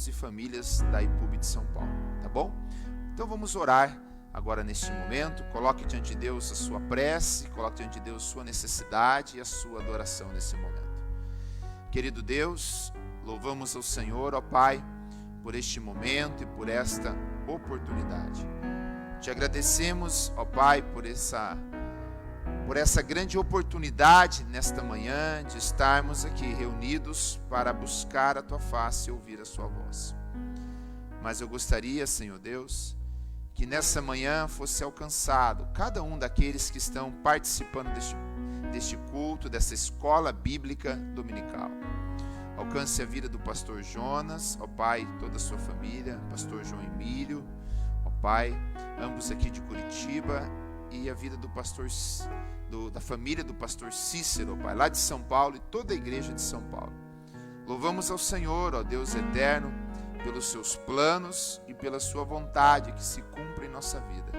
irmãos e famílias da IPUB de São Paulo, tá bom? Então vamos orar agora neste momento. Coloque diante de Deus a sua prece, coloque diante de Deus a sua necessidade e a sua adoração nesse momento. Querido Deus, louvamos ao Senhor, ó Pai, por este momento e por esta oportunidade. Te agradecemos, ó Pai, por essa grande oportunidade nesta manhã de estarmos aqui reunidos para buscar a Tua face e ouvir a Sua voz. Mas eu gostaria, Senhor Deus, que nessa manhã fosse alcançado cada um daqueles que estão participando deste culto, dessa escola bíblica dominical. Alcance a vida do pastor Jonas, ó Pai, toda a sua família, pastor João Emílio, ó Pai, ambos aqui de Curitiba, e a vida do pastor, da família do pastor Cícero, ó Pai, lá de São Paulo, e toda a igreja de São Paulo. Louvamos ao Senhor, ó Deus eterno, pelos seus planos e pela sua vontade que se cumpre em nossa vida.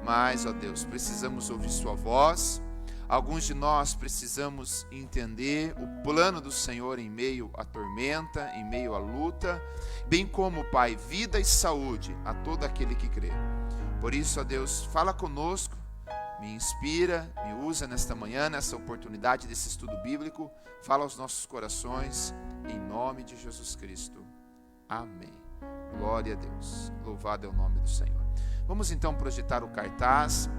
Mas, ó Deus, precisamos ouvir sua voz. Alguns de nós precisamos entender o plano do Senhor em meio à tormenta, em meio à luta, bem como, Pai, vida e saúde a todo aquele que crê. Por isso, ó Deus, fala conosco, me inspira, me usa nesta manhã, nessa oportunidade desse estudo bíblico, fala aos nossos corações, em nome de Jesus Cristo. Amém. Glória a Deus. Louvado é o nome do Senhor. Vamos então projetar o cartaz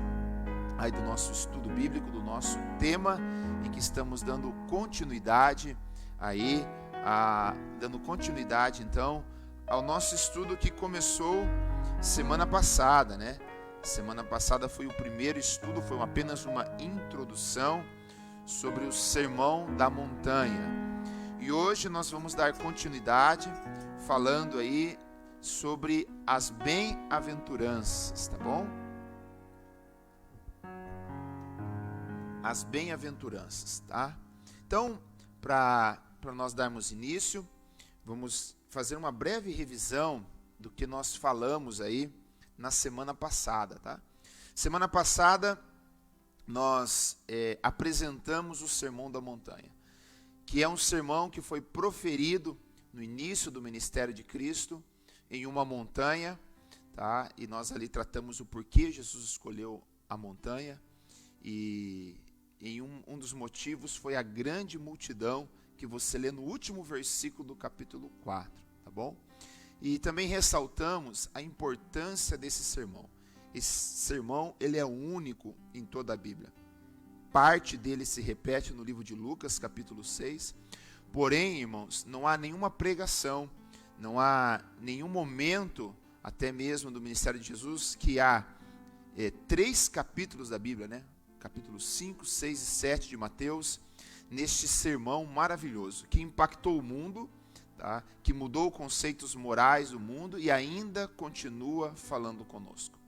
aí do nosso estudo bíblico, do nosso tema, em que estamos dando continuidade aí, dando continuidade então ao nosso estudo que começou semana passada, né? Semana passada foi o primeiro estudo, foi apenas uma introdução sobre o Sermão da Montanha. E hoje nós vamos dar continuidade falando aí sobre as bem-aventuranças, tá bom? As bem-aventuranças, tá? Então, para nós darmos início, vamos fazer uma breve revisão do que nós falamos aí na semana passada, tá? Semana passada nós apresentamos o Sermão da Montanha, que é um sermão que foi proferido no início do ministério de Cristo em uma montanha, tá? E nós ali tratamos o porquê Jesus escolheu a montanha, e um dos motivos foi a grande multidão que você lê no último versículo do capítulo 4, tá bom? E também ressaltamos a importância desse sermão. Esse sermão, ele é único em toda a Bíblia. Parte dele se repete no livro de Lucas, capítulo 6. Porém, irmãos, não há nenhuma pregação, não há nenhum momento, até mesmo do ministério de Jesus, que há 3 capítulos da Bíblia, né? Capítulos 5, 6 e 7 de Mateus, neste sermão maravilhoso, que impactou o mundo, tá? Que mudou conceitos morais do mundo e ainda continua falando conosco.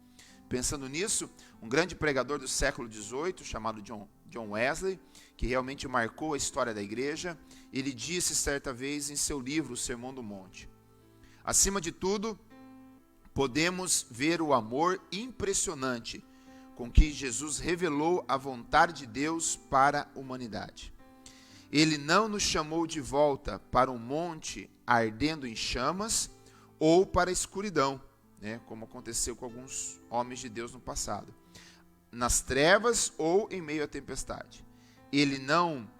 Pensando nisso, um grande pregador do século XVIII, chamado John Wesley, que realmente marcou a história da igreja, ele disse certa vez em seu livro, O Sermão do Monte: acima de tudo, podemos ver o amor impressionante com que Jesus revelou a vontade de Deus para a humanidade. Ele não nos chamou de volta para um monte ardendo em chamas ou para a escuridão, né, como aconteceu com alguns homens de Deus no passado, nas trevas ou em meio à tempestade. Ele não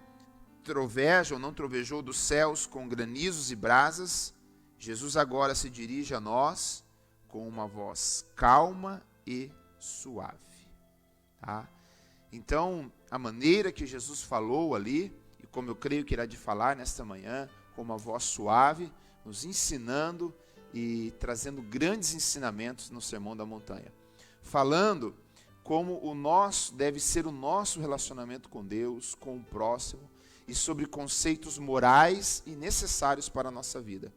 troveja ou não trovejou dos céus com granizos e brasas. Jesus agora se dirige a nós com uma voz calma e suave. Tá? Então, a maneira que Jesus falou ali, e como eu creio que irá de falar nesta manhã, com uma voz suave, nos ensinando e trazendo grandes ensinamentos no Sermão da Montanha. Falando como deve ser o nosso relacionamento com Deus, com o próximo, e sobre conceitos morais e necessários para a nossa vida.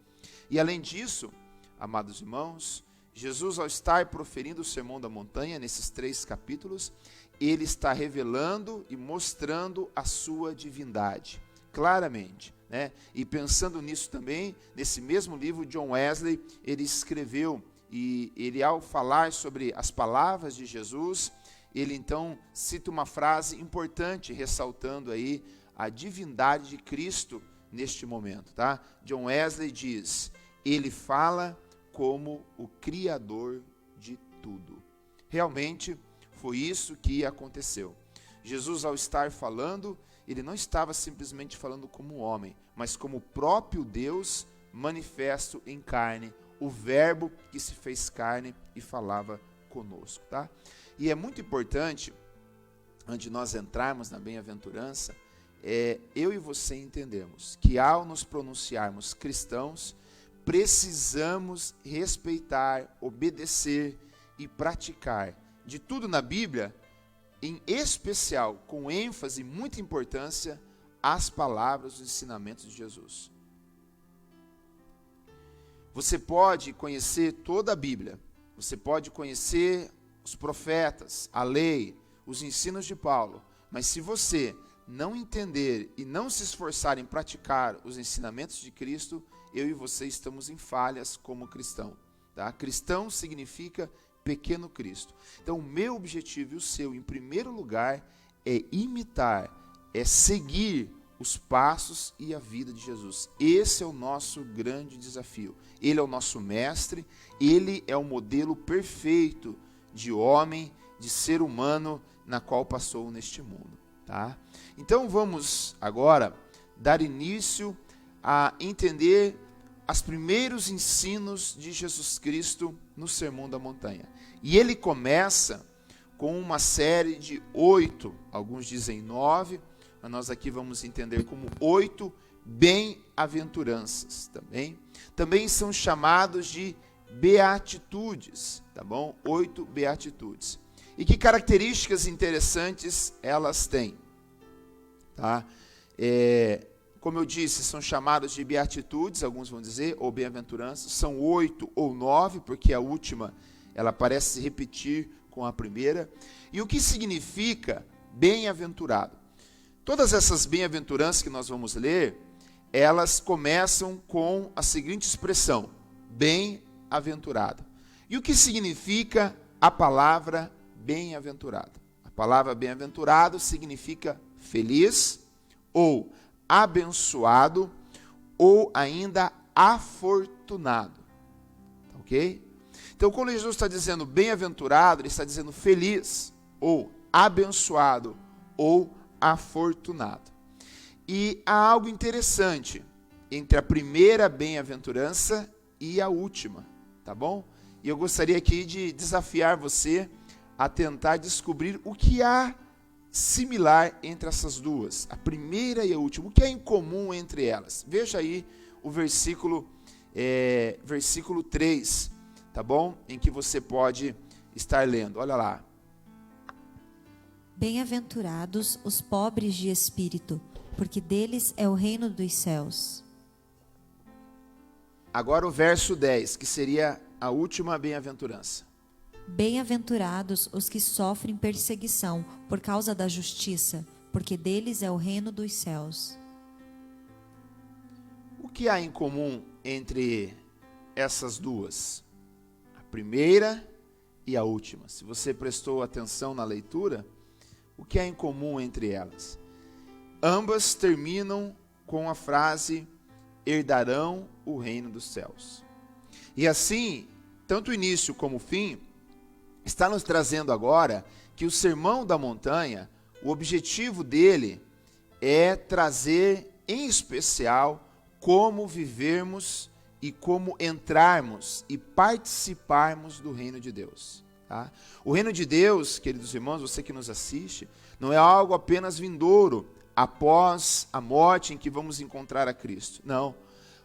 E além disso, amados irmãos, Jesus, ao estar proferindo o Sermão da Montanha, nesses 3 capítulos, ele está revelando e mostrando a sua divindade, claramente, né? E pensando nisso também, nesse mesmo livro, John Wesley, ele escreveu, e ele, ao falar sobre as palavras de Jesus, ele então cita uma frase importante, ressaltando aí a divindade de Cristo neste momento, tá? John Wesley diz: ele fala como o Criador de tudo. Realmente foi isso que aconteceu. Jesus, ao estar falando, ele não estava simplesmente falando como homem, mas como o próprio Deus manifesto em carne, o verbo que se fez carne e falava conosco, tá? E é muito importante, antes de nós entrarmos na bem-aventurança, eu e você entendemos que ao nos pronunciarmos cristãos, precisamos respeitar, obedecer e praticar de tudo na Bíblia, em especial, com ênfase e muita importância, as palavras, os ensinamentos de Jesus. Você pode conhecer toda a Bíblia, você pode conhecer os profetas, a lei, os ensinos de Paulo, mas se você não entender e não se esforçar em praticar os ensinamentos de Cristo, eu e você estamos em falhas como cristão. Tá? Cristão significa pequeno Cristo. Então, o meu objetivo e o seu, em primeiro lugar, é imitar, é seguir os passos e a vida de Jesus. Esse é o nosso grande desafio. Ele é o nosso mestre, ele é o modelo perfeito de homem, de ser humano, na qual passou neste mundo. Tá? Então, vamos agora dar início a entender os primeiros ensinos de Jesus Cristo no Sermão da Montanha. E ele começa com uma série de 8, alguns dizem 9, mas nós aqui vamos entender como 8 bem-aventuranças, também são chamados de beatitudes, tá bom? 8 beatitudes. E que características interessantes elas têm, tá? Como eu disse, são chamados de beatitudes, alguns vão dizer, ou bem-aventuranças, são 8 ou 9, porque a última, ela parece se repetir com a primeira. E o que significa bem-aventurado? Todas essas bem-aventuranças que nós vamos ler, elas começam com a seguinte expressão, bem-aventurado. E o que significa a palavra bem-aventurado? A palavra bem-aventurado significa feliz, ou abençoado, ou ainda afortunado. Ok? Então, quando Jesus está dizendo bem-aventurado, ele está dizendo feliz, ou abençoado, ou afortunado. E há algo interessante entre a primeira bem-aventurança e a última, tá bom? E eu gostaria aqui de desafiar você a tentar descobrir o que há similar entre essas duas, a primeira e a última, o que é em comum entre elas. Veja aí o versículo 3, tá bom? Em que você pode estar lendo, olha lá. Bem-aventurados os pobres de espírito, porque deles é o reino dos céus. Agora o verso 10, que seria a última bem-aventurança. Bem-aventurados os que sofrem perseguição por causa da justiça, porque deles é o reino dos céus. O que há em comum entre essas duas? A primeira e a última. Se você prestou atenção na leitura, o que há em comum entre elas? Ambas terminam com a frase, herdarão o reino dos céus. E assim, tanto o início como o fim, está nos trazendo agora que o Sermão da Montanha, o objetivo dele é trazer, em especial, como vivermos e como entrarmos e participarmos do reino de Deus. Tá? O reino de Deus, queridos irmãos, você que nos assiste, não é algo apenas vindouro, após a morte em que vamos encontrar a Cristo. Não.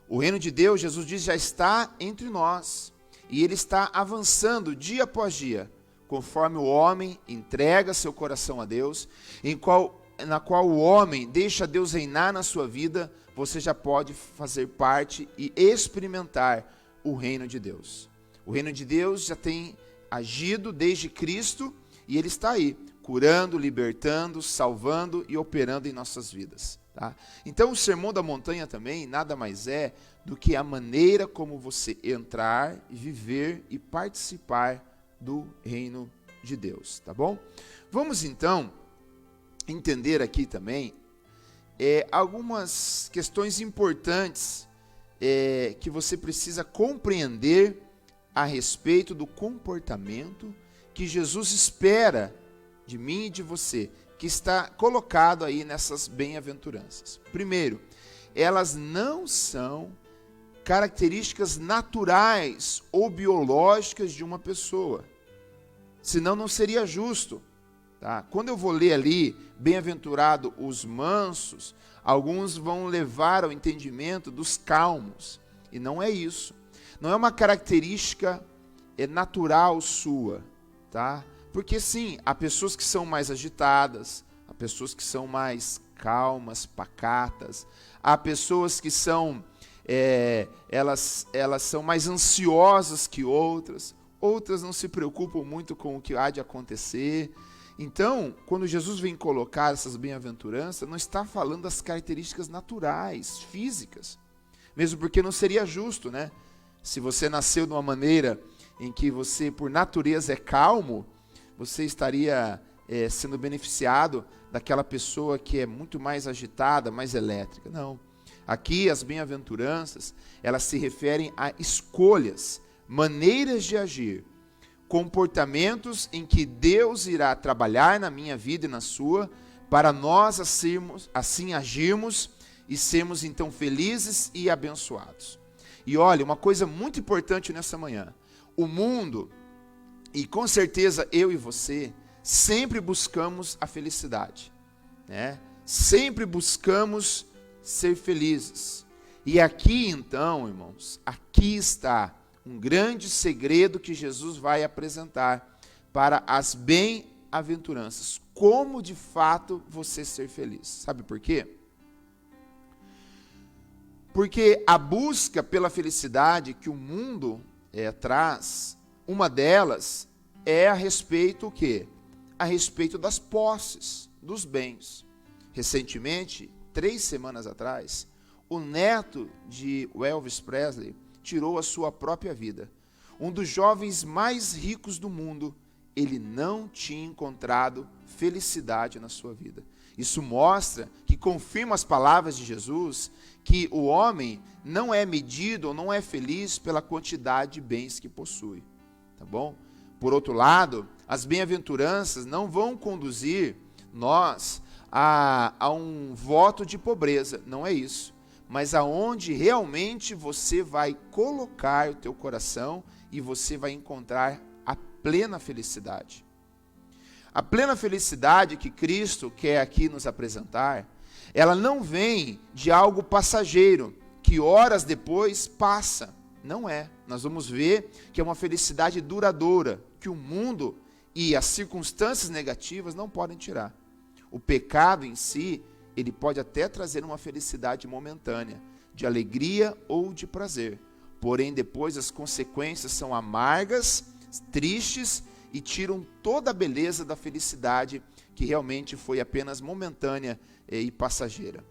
O reino de Deus, Jesus diz, já está entre nós. E ele está avançando dia após dia, conforme o homem entrega seu coração a Deus, na qual o homem deixa Deus reinar na sua vida, você já pode fazer parte e experimentar o reino de Deus. O reino de Deus já tem agido desde Cristo e ele está aí, curando, libertando, salvando e operando em nossas vidas. Tá? Então o Sermão da Montanha também nada mais é do que a maneira como você entrar, viver e participar do reino de Deus, tá bom? Vamos então entender aqui também algumas questões importantes que você precisa compreender a respeito do comportamento que Jesus espera de mim e de você, que está colocado aí nessas bem-aventuranças. Primeiro, elas não são características naturais ou biológicas de uma pessoa, senão não seria justo. Tá? Quando eu vou ler ali, bem-aventurado os mansos, alguns vão levar ao entendimento dos calmos, e não é isso. Não é uma característica natural sua, tá? Porque sim, há pessoas que são mais agitadas, há pessoas que são mais calmas, pacatas, há pessoas que são, elas são mais ansiosas que outras não se preocupam muito com o que há de acontecer. Então, quando Jesus vem colocar essas bem-aventuranças, não está falando das características naturais, físicas, mesmo porque não seria justo, né? Se você nasceu de uma maneira em que você, por natureza, é calmo, você estaria sendo beneficiado daquela pessoa que é muito mais agitada, mais elétrica. Não. Aqui, as bem-aventuranças, elas se referem a escolhas, maneiras de agir, comportamentos em que Deus irá trabalhar na minha vida e na sua, para nós assim agirmos e sermos então felizes e abençoados. E olha, uma coisa muito importante nessa manhã, o mundo, e com certeza eu e você, sempre buscamos a felicidade, né? Sempre buscamos ser felizes. E aqui então, irmãos, aqui está um grande segredo que Jesus vai apresentar para as bem-aventuranças. Como de fato você ser feliz. Sabe por quê? Porque a busca pela felicidade que o mundo traz, uma delas é a respeito o quê? A respeito das posses, dos bens. Recentemente, 3 semanas atrás, o neto de Elvis Presley tirou a sua própria vida. Um dos jovens mais ricos do mundo, ele não tinha encontrado felicidade na sua vida. Isso mostra, que confirma as palavras de Jesus, que o homem não é medido ou não é feliz pela quantidade de bens que possui. Tá bom? Por outro lado, as bem-aventuranças não vão conduzir nós a um voto de pobreza, não é isso. Mas aonde realmente você vai colocar o teu coração e você vai encontrar a plena felicidade. A plena felicidade que Cristo quer aqui nos apresentar, ela não vem de algo passageiro, que horas depois passa. Não é. Nós vamos ver que é uma felicidade duradoura, que o mundo e as circunstâncias negativas não podem tirar. O pecado em si, ele pode até trazer uma felicidade momentânea, de alegria ou de prazer. Porém, depois as consequências são amargas, tristes e tiram toda a beleza da felicidade que realmente foi apenas momentânea e passageira.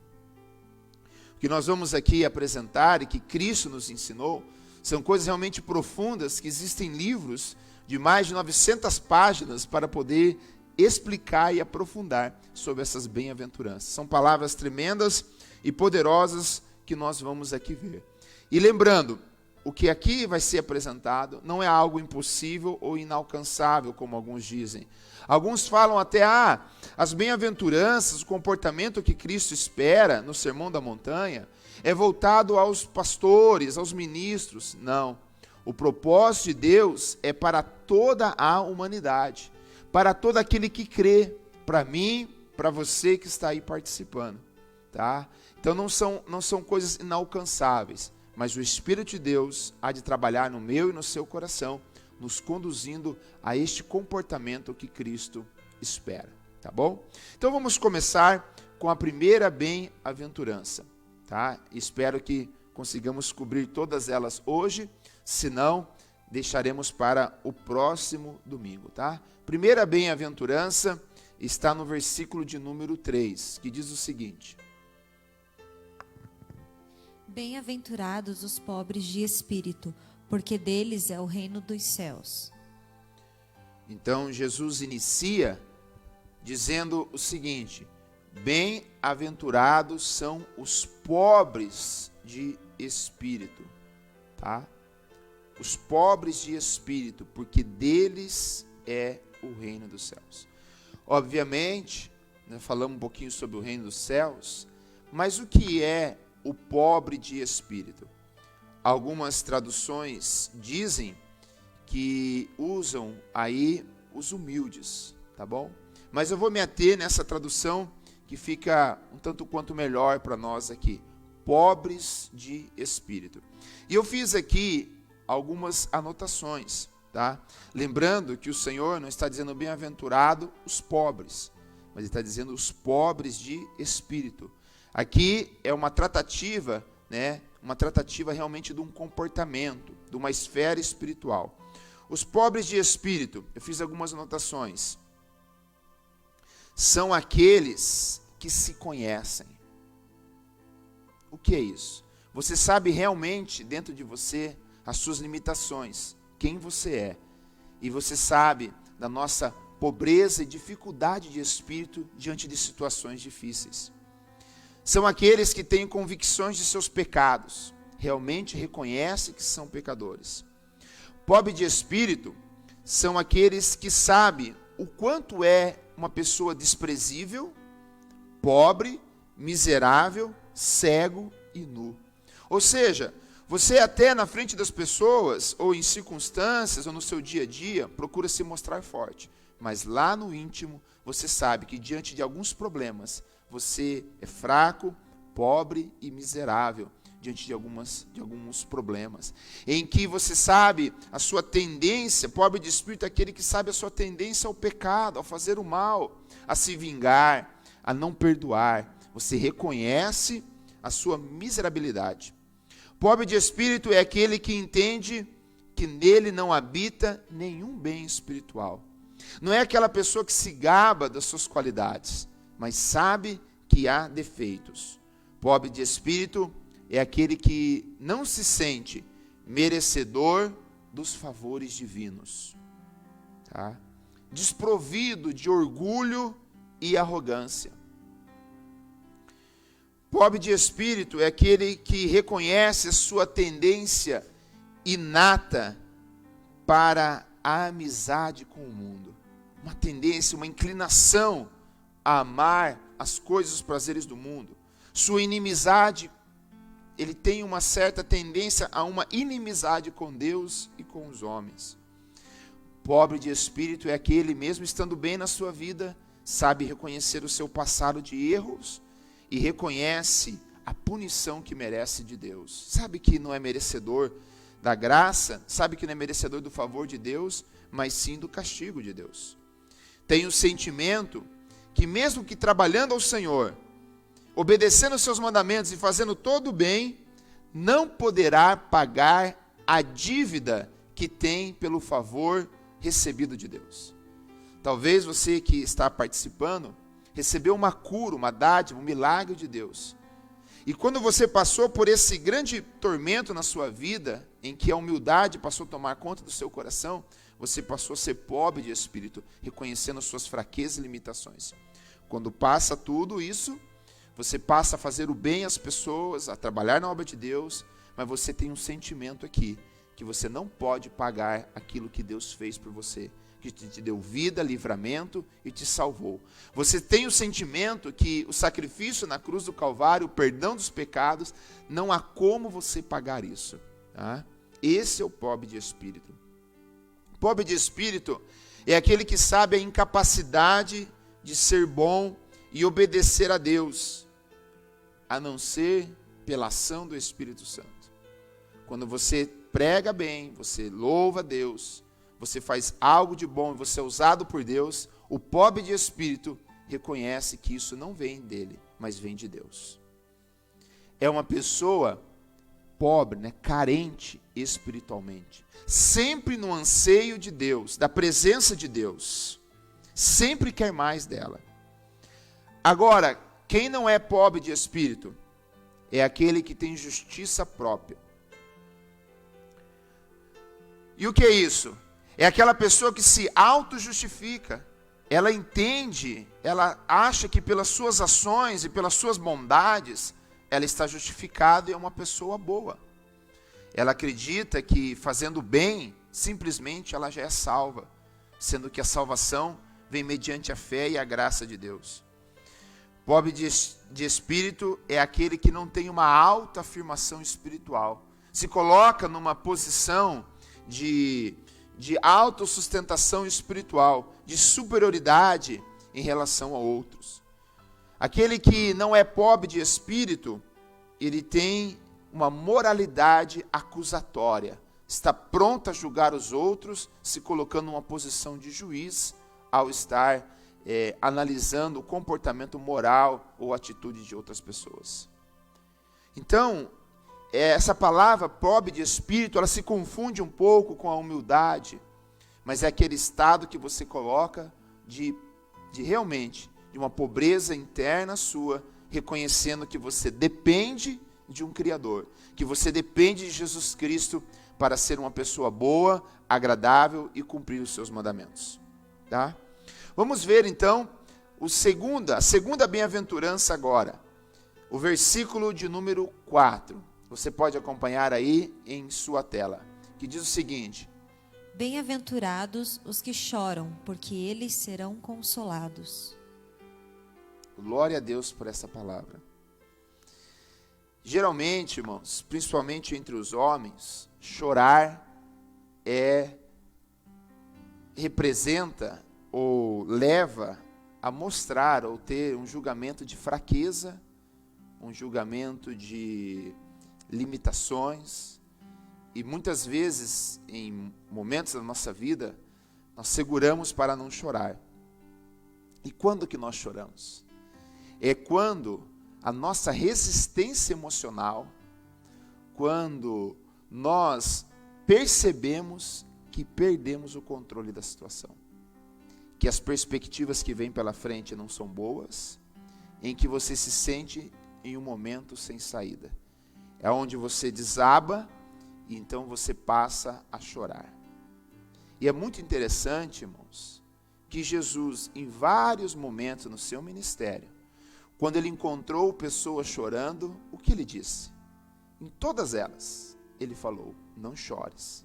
O que nós vamos aqui apresentar e que Cristo nos ensinou são coisas realmente profundas, que existem livros de mais de 900 páginas para poder explicar e aprofundar sobre essas bem-aventuranças. São palavras tremendas e poderosas que nós vamos aqui ver. E lembrando, o que aqui vai ser apresentado não é algo impossível ou inalcançável, como alguns dizem. Alguns falam até, as bem-aventuranças, o comportamento que Cristo espera no Sermão da Montanha, é voltado aos pastores, aos ministros. Não. O propósito de Deus é para toda a humanidade, para todo aquele que crê, para mim, para você que está aí participando. Tá? Então não são coisas inalcançáveis, mas o Espírito de Deus há de trabalhar no meu e no seu coração, nos conduzindo a este comportamento que Cristo espera, tá bom? Então vamos começar com a primeira bem-aventurança, tá? Espero que consigamos cobrir todas elas hoje, senão deixaremos para o próximo domingo, tá? Primeira bem-aventurança está no versículo de número 3, que diz o seguinte: Bem-aventurados os pobres de espírito, porque deles é o reino dos céus. Então Jesus inicia dizendo o seguinte: bem-aventurados são os pobres de espírito, tá? Os pobres de espírito, porque deles é o reino dos céus. Obviamente, né, falamos um pouquinho sobre o reino dos céus, mas o que é o pobre de espírito? Algumas traduções dizem que usam aí os humildes, tá bom? Mas eu vou me ater nessa tradução que fica um tanto quanto melhor para nós aqui. Pobres de espírito. E eu fiz aqui algumas anotações, tá? Lembrando que o Senhor não está dizendo bem-aventurado os pobres, mas Ele está dizendo os pobres de espírito. Aqui é uma tratativa, né? Uma tratativa realmente de um comportamento, de uma esfera espiritual. Os pobres de espírito, eu fiz algumas anotações, são aqueles que se conhecem. O que é isso? Você sabe realmente dentro de você as suas limitações, quem você é. E você sabe da nossa pobreza e dificuldade de espírito diante de situações difíceis. São aqueles que têm convicções de seus pecados, realmente reconhecem que são pecadores. Pobre de espírito são aqueles que sabem o quanto é uma pessoa desprezível, pobre, miserável, cego e nu. Ou seja, você até na frente das pessoas, ou em circunstâncias, ou no seu dia a dia, procura se mostrar forte. Mas lá no íntimo, você sabe que diante de alguns problemas, você é fraco, pobre e miserável, diante de alguns problemas. Em que você sabe a sua tendência, pobre de espírito é aquele que sabe a sua tendência ao pecado, ao fazer o mal, a se vingar, a não perdoar. Você reconhece a sua miserabilidade. Pobre de espírito é aquele que entende que nele não habita nenhum bem espiritual. Não é aquela pessoa que se gaba das suas qualidades, mas sabe que há defeitos. Pobre de espírito é aquele que não se sente merecedor dos favores divinos, tá? Desprovido de orgulho e arrogância. Pobre de espírito é aquele que reconhece a sua tendência inata para a amizade com o mundo. Uma tendência, uma inclinação a amar as coisas, os prazeres do mundo. Sua inimizade, ele tem uma certa tendência a uma inimizade com Deus e com os homens. Pobre de espírito é aquele, mesmo estando bem na sua vida, sabe reconhecer o seu passado de erros e reconhece a punição que merece de Deus. Sabe que não é merecedor da graça, sabe que não é merecedor do favor de Deus, mas sim do castigo de Deus. Tem o sentimento que mesmo que trabalhando ao Senhor, obedecendo os seus mandamentos e fazendo todo o bem, não poderá pagar a dívida que tem pelo favor recebido de Deus. Talvez você que está participando recebeu uma cura, uma dádiva, um milagre de Deus. E quando você passou por esse grande tormento na sua vida, em que a humildade passou a tomar conta do seu coração, você passou a ser pobre de espírito, reconhecendo suas fraquezas e limitações. Quando passa tudo isso, você passa a fazer o bem às pessoas, a trabalhar na obra de Deus, mas você tem um sentimento aqui, que você não pode pagar aquilo que Deus fez por você, que te deu vida, livramento e te salvou. Você tem o sentimento que o sacrifício na cruz do Calvário, o perdão dos pecados, não há como você pagar isso. Tá? Esse é o pobre de espírito. Pobre de espírito é aquele que sabe a incapacidade de ser bom e obedecer a Deus, a não ser pela ação do Espírito Santo. Quando você prega bem, você louva a Deus, você faz algo de bom e você é usado por Deus, o pobre de espírito reconhece que isso não vem dele, mas vem de Deus. É uma pessoa pobre, né, carente espiritualmente, sempre no anseio de Deus, da presença de Deus, sempre quer mais dela. Agora, quem não é pobre de espírito é aquele que tem justiça própria. E o que é isso? É aquela pessoa que se auto-justifica. Ela entende, ela acha que pelas suas ações e pelas suas bondades, ela está justificada e é uma pessoa boa. Ela acredita que fazendo bem, simplesmente ela já é salva, sendo que a salvação vem mediante a fé e a graça de Deus. Pobre de espírito é aquele que não tem uma alta afirmação espiritual. Se coloca numa posição de autossustentação espiritual, de superioridade em relação a outros. Aquele que não é pobre de espírito, ele tem uma moralidade acusatória. Está pronto a julgar os outros, se colocando numa posição de juiz, ao estar analisando o comportamento moral ou atitude de outras pessoas. Então, essa palavra pobre de espírito, ela se confunde um pouco com a humildade, mas é aquele estado que você coloca de realmente, de uma pobreza interna sua, reconhecendo que você depende de um Criador, que você depende de Jesus Cristo para ser uma pessoa boa, agradável e cumprir os seus mandamentos. Tá? Vamos ver então a segunda bem-aventurança agora, o versículo de número 4. Você pode acompanhar aí em sua tela, que diz o seguinte: Bem-aventurados os que choram, porque eles serão consolados. Glória a Deus por essa palavra. Geralmente, irmãos, principalmente entre os homens, chorar representa ou leva a mostrar ou ter um julgamento de fraqueza, um julgamento de limitações, e muitas vezes, em momentos da nossa vida, nós seguramos para não chorar. E quando que nós choramos? É quando a nossa resistência emocional, quando nós percebemos que perdemos o controle da situação, que as perspectivas que vêm pela frente não são boas, em que você se sente em um momento sem saída. É onde você desaba e então você passa a chorar. E é muito interessante, irmãos, que Jesus, em vários momentos no seu ministério, quando ele encontrou pessoas chorando, o que ele disse? Em todas elas, ele falou: não chores.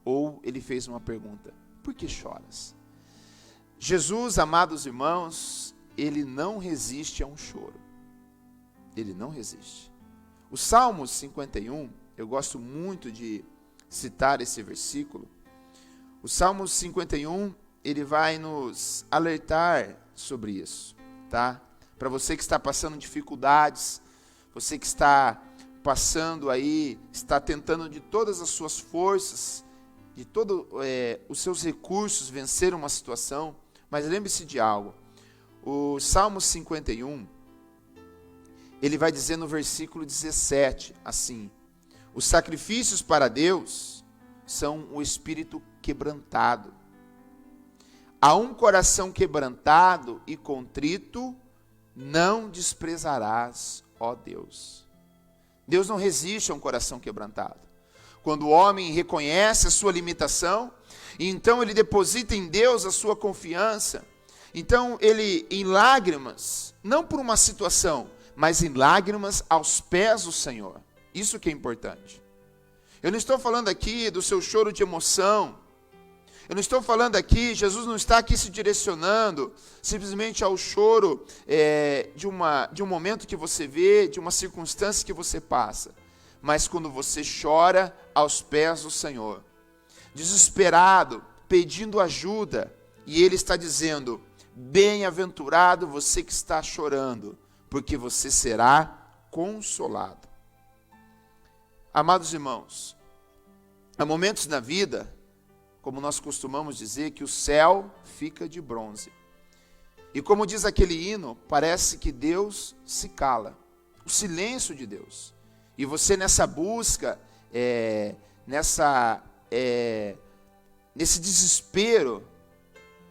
Ou ele fez uma pergunta: por que choras? Jesus, amados irmãos, ele não resiste a um choro. Ele não resiste. O Salmo 51, eu gosto muito de citar esse versículo. O Salmo 51, ele vai nos alertar sobre isso, tá? Para você que está passando dificuldades, você que está passando aí, está tentando de todas as suas forças, de todos os seus recursos vencer uma situação, mas lembre-se de algo. O Salmo 51, ele vai dizer no versículo 17, assim: os sacrifícios para Deus são o espírito quebrantado. A um coração quebrantado e contrito não desprezarás, ó Deus. Deus não resiste a um coração quebrantado. Quando o homem reconhece a sua limitação, e então ele deposita em Deus a sua confiança, então ele, em lágrimas, não por uma situação, mas em lágrimas aos pés do Senhor. Isso que é importante. Eu não estou falando aqui do seu choro de emoção. Eu não estou falando aqui, Jesus não está aqui se direcionando simplesmente ao choro de um momento que você vê, de uma circunstância que você passa. Mas quando você chora aos pés do Senhor, desesperado, pedindo ajuda, e Ele está dizendo: bem-aventurado você que está chorando, porque você será consolado. Amados irmãos, há momentos na vida, como nós costumamos dizer, que o céu fica de bronze. E como diz aquele hino, parece que Deus se cala. O silêncio de Deus. E você nessa busca, nesse desespero,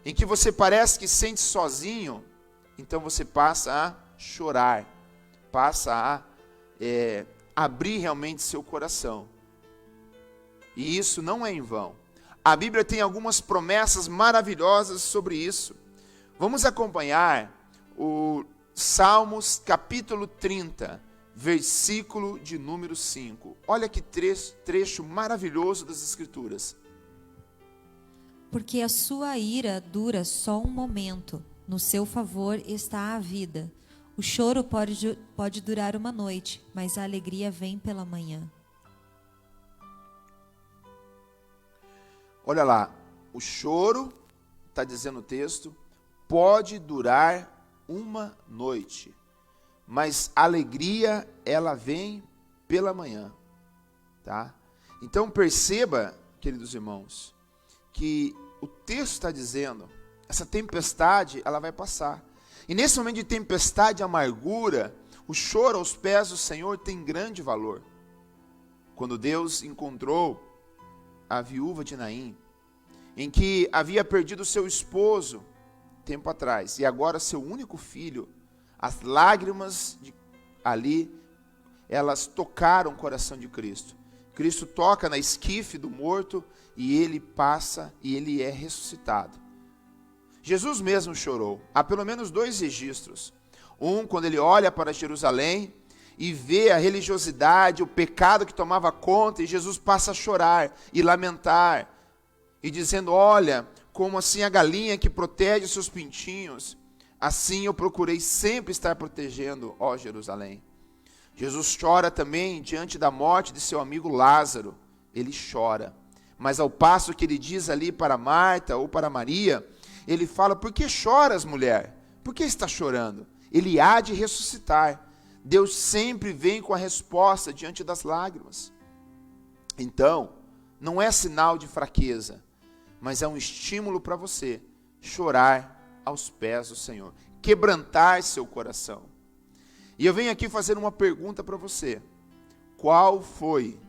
em que você parece que sente sozinho, então você passa a chorar, passa a abrir realmente seu coração. E isso não é em vão. A Bíblia tem algumas promessas maravilhosas sobre isso. Vamos acompanhar o Salmos capítulo 30, versículo de número 5. Olha que trecho maravilhoso das Escrituras. Porque a sua ira dura só um momento, no seu favor está a vida. O choro pode durar uma noite, mas a alegria vem pela manhã. Olha lá, o choro, está dizendo o texto, pode durar uma noite, mas a alegria, ela vem pela manhã, tá? Então perceba, queridos irmãos, que o texto está dizendo, essa tempestade, ela vai passar. E nesse momento de tempestade e amargura, o choro aos pés do Senhor tem grande valor. Quando Deus encontrou a viúva de Naim, em que havia perdido seu esposo tempo atrás, e agora seu único filho, as lágrimas ali, elas tocaram o coração de Cristo. Cristo toca na esquife do morto, e ele passa, e ele é ressuscitado. Jesus mesmo chorou. Há pelo menos 2 registros. Um, quando ele olha para Jerusalém, e vê a religiosidade, o pecado que tomava conta, e Jesus passa a chorar e lamentar, e dizendo, olha, como assim a galinha que protege seus pintinhos, assim eu procurei sempre estar protegendo, ó Jerusalém. Jesus chora também diante da morte de seu amigo Lázaro, ele chora, mas ao passo que ele diz ali para Marta ou para Maria, ele fala, por que choras, mulher? Por que está chorando? Ele há de ressuscitar. Deus sempre vem com a resposta diante das lágrimas. Então, não é sinal de fraqueza, mas é um estímulo para você chorar aos pés do Senhor, quebrantar seu coração. E eu venho aqui fazer uma pergunta para você. Qual foi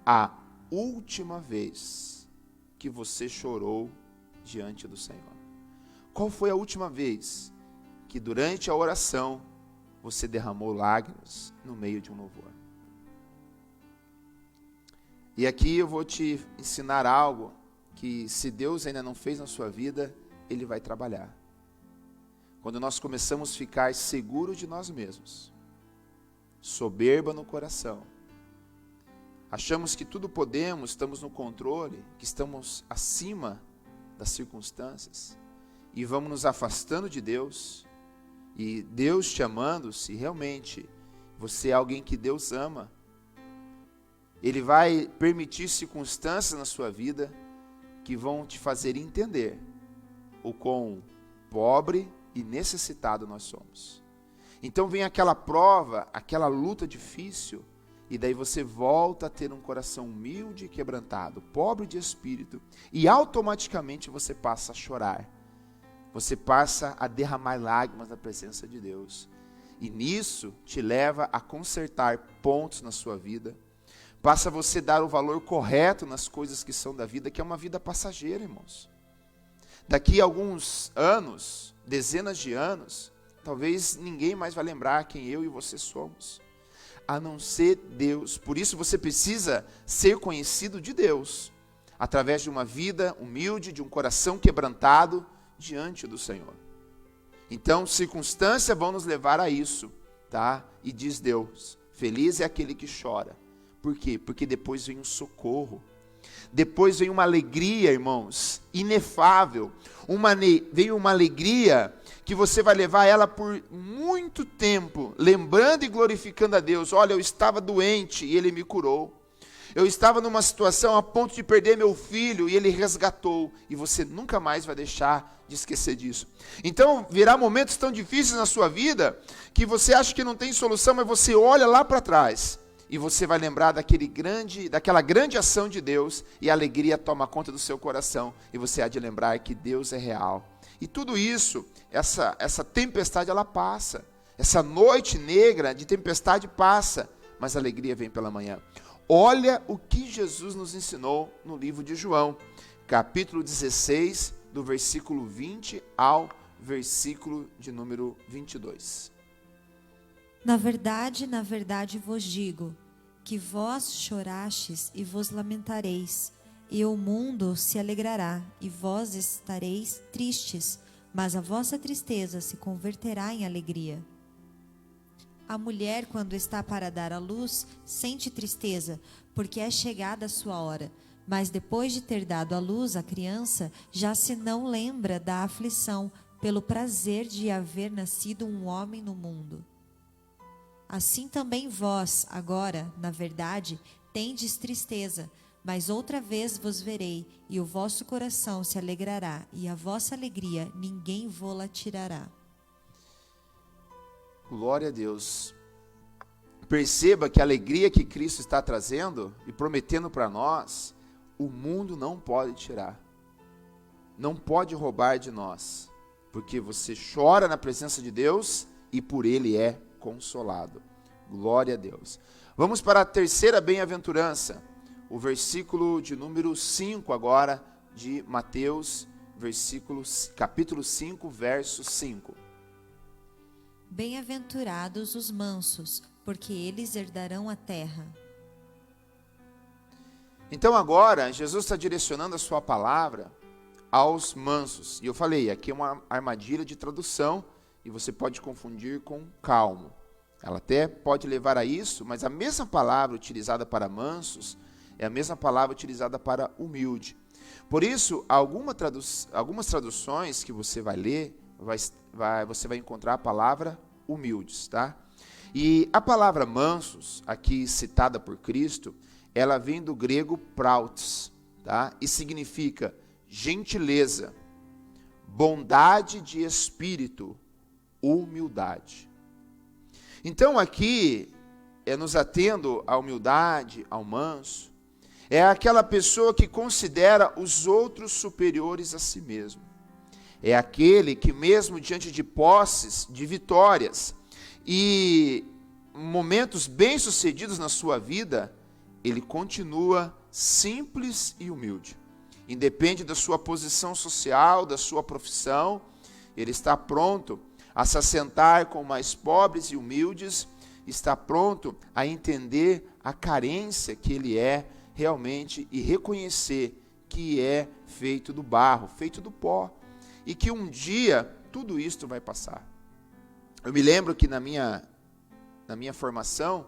a última vez que você chorou diante do Senhor? Qual foi a última vez que durante a oração você derramou lágrimas no meio de um louvor? E aqui eu vou te ensinar algo que, se Deus ainda não fez na sua vida, Ele vai trabalhar. Quando nós começamos a ficar seguros de nós mesmos, soberba no coração, achamos que tudo podemos, estamos no controle, que estamos acima das circunstâncias, e vamos nos afastando de Deus, e Deus te amando, se realmente você é alguém que Deus ama, Ele vai permitir circunstâncias na sua vida que vão te fazer entender o quão pobre e necessitado nós somos. Então vem aquela prova, aquela luta difícil, e daí você volta a ter um coração humilde e quebrantado, pobre de espírito, e automaticamente você passa a chorar. Você passa a derramar lágrimas na presença de Deus. E nisso te leva a consertar pontos na sua vida. Passa a você dar o valor correto nas coisas que são da vida, que é uma vida passageira, irmãos. Daqui a alguns anos, dezenas de anos, talvez ninguém mais vai lembrar quem eu e você somos, a não ser Deus. Por isso você precisa ser conhecido de Deus, através de uma vida humilde, de um coração quebrantado diante do Senhor. Então, circunstâncias vão nos levar a isso, tá? E diz Deus, feliz é aquele que chora. Por quê? Porque depois vem um socorro. Depois vem uma alegria, irmãos, inefável. Vem uma alegria que você vai levar ela por muito tempo, lembrando e glorificando a Deus. Olha, eu estava doente e Ele me curou. Eu estava numa situação a ponto de perder meu filho e Ele resgatou. E você nunca mais vai deixar de esquecer disso. Então, virá momentos tão difíceis na sua vida que você acha que não tem solução, mas você olha lá para trás e você vai lembrar daquela grande ação de Deus, e a alegria toma conta do seu coração, e você há de lembrar que Deus é real. E tudo isso, essa tempestade, ela passa. Essa noite negra de tempestade passa, mas a alegria vem pela manhã. Olha o que Jesus nos ensinou no livro de João, capítulo 16, do versículo 20 ao versículo de número 22. Na verdade vos digo, que vós chorastes e vos lamentareis, e o mundo se alegrará, e vós estareis tristes, mas a vossa tristeza se converterá em alegria. A mulher, quando está para dar à luz, sente tristeza, porque é chegada a sua hora. Mas depois de ter dado à luz a criança, já se não lembra da aflição, pelo prazer de haver nascido um homem no mundo. Assim também vós, agora, na verdade, tendes tristeza, mas outra vez vos verei, e o vosso coração se alegrará, e a vossa alegria ninguém vô-la tirará. Glória a Deus. Perceba que a alegria que Cristo está trazendo e prometendo para nós, o mundo não pode tirar. Não pode roubar de nós. Porque você chora na presença de Deus e por Ele é consolado. Glória a Deus. Vamos para a terceira bem-aventurança. O versículo de número 5 agora de Mateus, capítulo 5, verso 5. Bem-aventurados os mansos, porque eles herdarão a terra. Então agora, Jesus está direcionando a sua palavra aos mansos. E eu falei, aqui é uma armadilha de tradução, e você pode confundir com calmo. Ela até pode levar a isso, mas a mesma palavra utilizada para mansos é a mesma palavra utilizada para humilde. Por isso, algumas traduções que você vai ler, você vai encontrar a palavra humildes, tá? E a palavra mansos, aqui citada por Cristo, ela vem do grego prautes, tá? E significa gentileza, bondade de espírito, humildade. Então aqui, nos atendo à humildade, ao manso, é aquela pessoa que considera os outros superiores a si mesmo. É aquele que mesmo diante de posses, de vitórias e momentos bem-sucedidos na sua vida, ele continua simples e humilde. Independe da sua posição social, da sua profissão, ele está pronto a se assentar com mais pobres e humildes, está pronto a entender a carência que ele é realmente e reconhecer que é feito do barro, feito do pó, e que um dia tudo isto vai passar. Eu me lembro que na minha formação,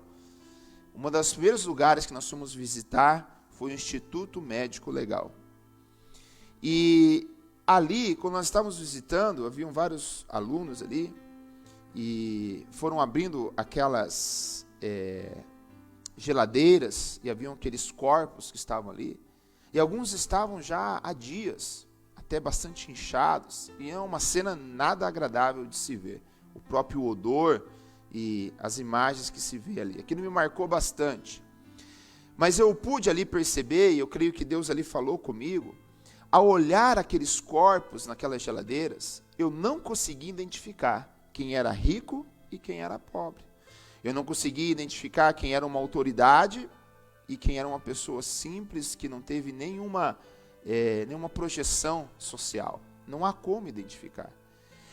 um dos primeiros lugares que nós fomos visitar foi o Instituto Médico Legal. E ali, quando nós estávamos visitando, haviam vários alunos ali, e foram abrindo aquelas geladeiras, e haviam aqueles corpos que estavam ali, e alguns estavam já há dias, até bastante inchados, e é uma cena nada agradável de se ver. O próprio odor e as imagens que se vê ali. Aquilo me marcou bastante. Mas eu pude ali perceber, e eu creio que Deus ali falou comigo, ao olhar aqueles corpos naquelas geladeiras, eu não consegui identificar quem era rico e quem era pobre. Eu não consegui identificar quem era uma autoridade e quem era uma pessoa simples que não teve nenhuma projeção social. Não há como identificar.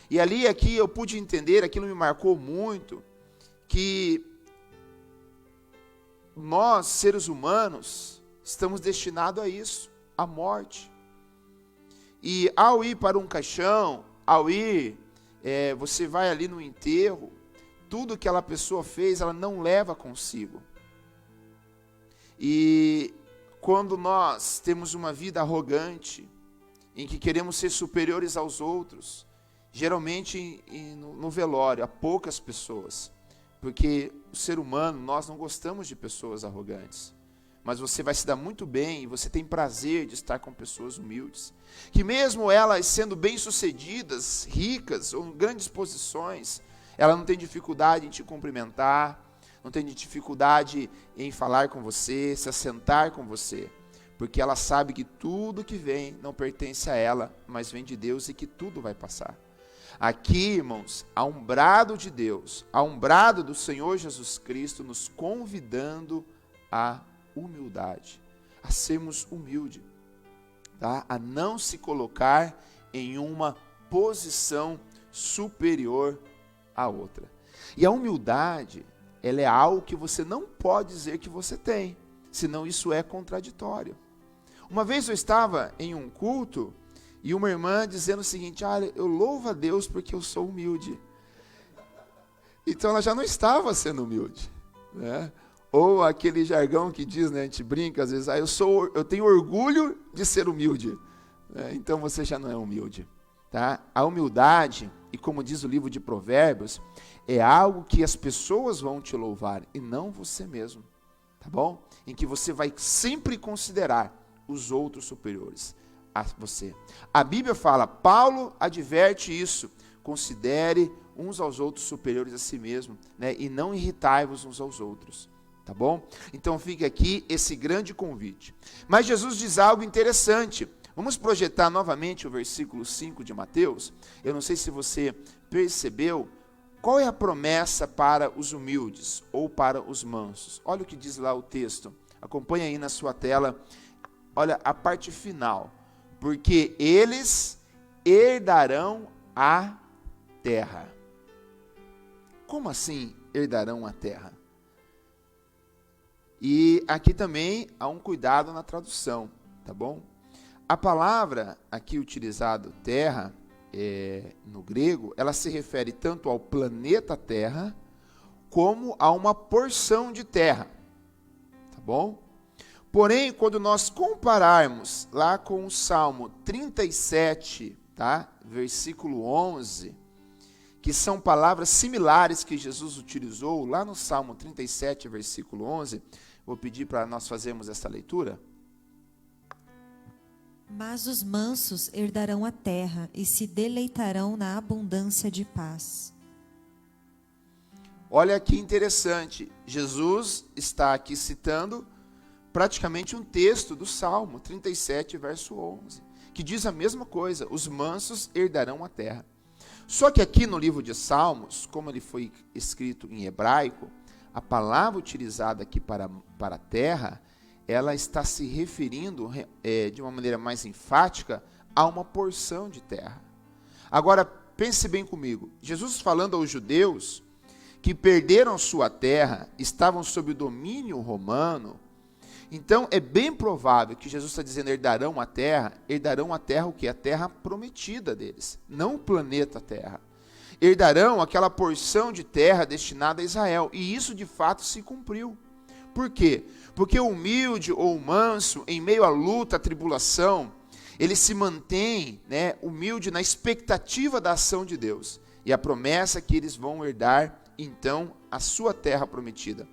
E ali, aqui, eu pude entender, aquilo me marcou muito, que nós, seres humanos, estamos destinados a isso, à morte. E ao ir para um caixão, você vai ali no enterro, tudo que aquela pessoa fez, ela não leva consigo. E quando nós temos uma vida arrogante, em que queremos ser superiores aos outros, geralmente no velório, há poucas pessoas, porque o ser humano, nós não gostamos de pessoas arrogantes, mas você vai se dar muito bem, e você tem prazer de estar com pessoas humildes, que mesmo elas sendo bem-sucedidas, ricas, ou em grandes posições, ela não tem dificuldade em te cumprimentar, não tem dificuldade em falar com você, se assentar com você, porque ela sabe que tudo que vem não pertence a ela, mas vem de Deus e que tudo vai passar. Aqui, irmãos, há um brado de Deus, há um brado do Senhor Jesus Cristo nos convidando à humildade, a sermos humildes, tá? A não se colocar em uma posição superior à outra. E a humildade, ela é algo que você não pode dizer que você tem, senão isso é contraditório. Uma vez eu estava em um culto e uma irmã dizendo o seguinte: eu louvo a Deus porque eu sou humilde. Então ela já não estava sendo humilde, né? Ou aquele jargão que diz, né, a gente brinca às vezes, eu tenho orgulho de ser humilde, né? Então você já não é humilde, tá? A humildade, e como diz o livro de Provérbios, é algo que as pessoas vão te louvar e não você mesmo, tá bom? Em que você vai sempre considerar os outros superiores a você. A Bíblia fala, Paulo adverte isso, considere uns aos outros superiores a si mesmo, né? E não irritai-vos uns aos outros, tá bom? Então fica aqui esse grande convite. Mas Jesus diz algo interessante. Vamos projetar novamente o versículo 5 de Mateus. Eu não sei se você percebeu, qual é a promessa para os humildes ou para os mansos? Olha o que diz lá o texto. Acompanha aí na sua tela. Olha a parte final. Porque eles herdarão a terra. Como assim herdarão a terra? E aqui também há um cuidado na tradução, tá bom? A palavra aqui utilizada, terra, no grego, ela se refere tanto ao planeta Terra, como a uma porção de terra, tá bom? Porém, quando nós compararmos lá com o Salmo 37, tá? Versículo 11, que são palavras similares que Jesus utilizou lá no Salmo 37, versículo 11, vou pedir para nós fazermos essa leitura. Mas os mansos herdarão a terra e se deleitarão na abundância de paz. Olha que interessante, Jesus está aqui citando praticamente um texto do Salmo 37, verso 11, que diz a mesma coisa, os mansos herdarão a terra. Só que aqui no livro de Salmos, como ele foi escrito em hebraico, a palavra utilizada aqui para terra, ela está se referindo de uma maneira mais enfática a uma porção de terra. Agora, pense bem comigo, Jesus falando aos judeus que perderam sua terra, estavam sob o domínio romano, então é bem provável que Jesus está dizendo herdarão a terra o que? A terra prometida deles, não o planeta Terra. Herdarão aquela porção de terra destinada a Israel, e isso de fato se cumpriu. Por quê? Porque o humilde ou o manso, em meio à luta, à tribulação, ele se mantém, né, humilde na expectativa da ação de Deus. E a promessa é que eles vão herdar, então, a sua terra prometida.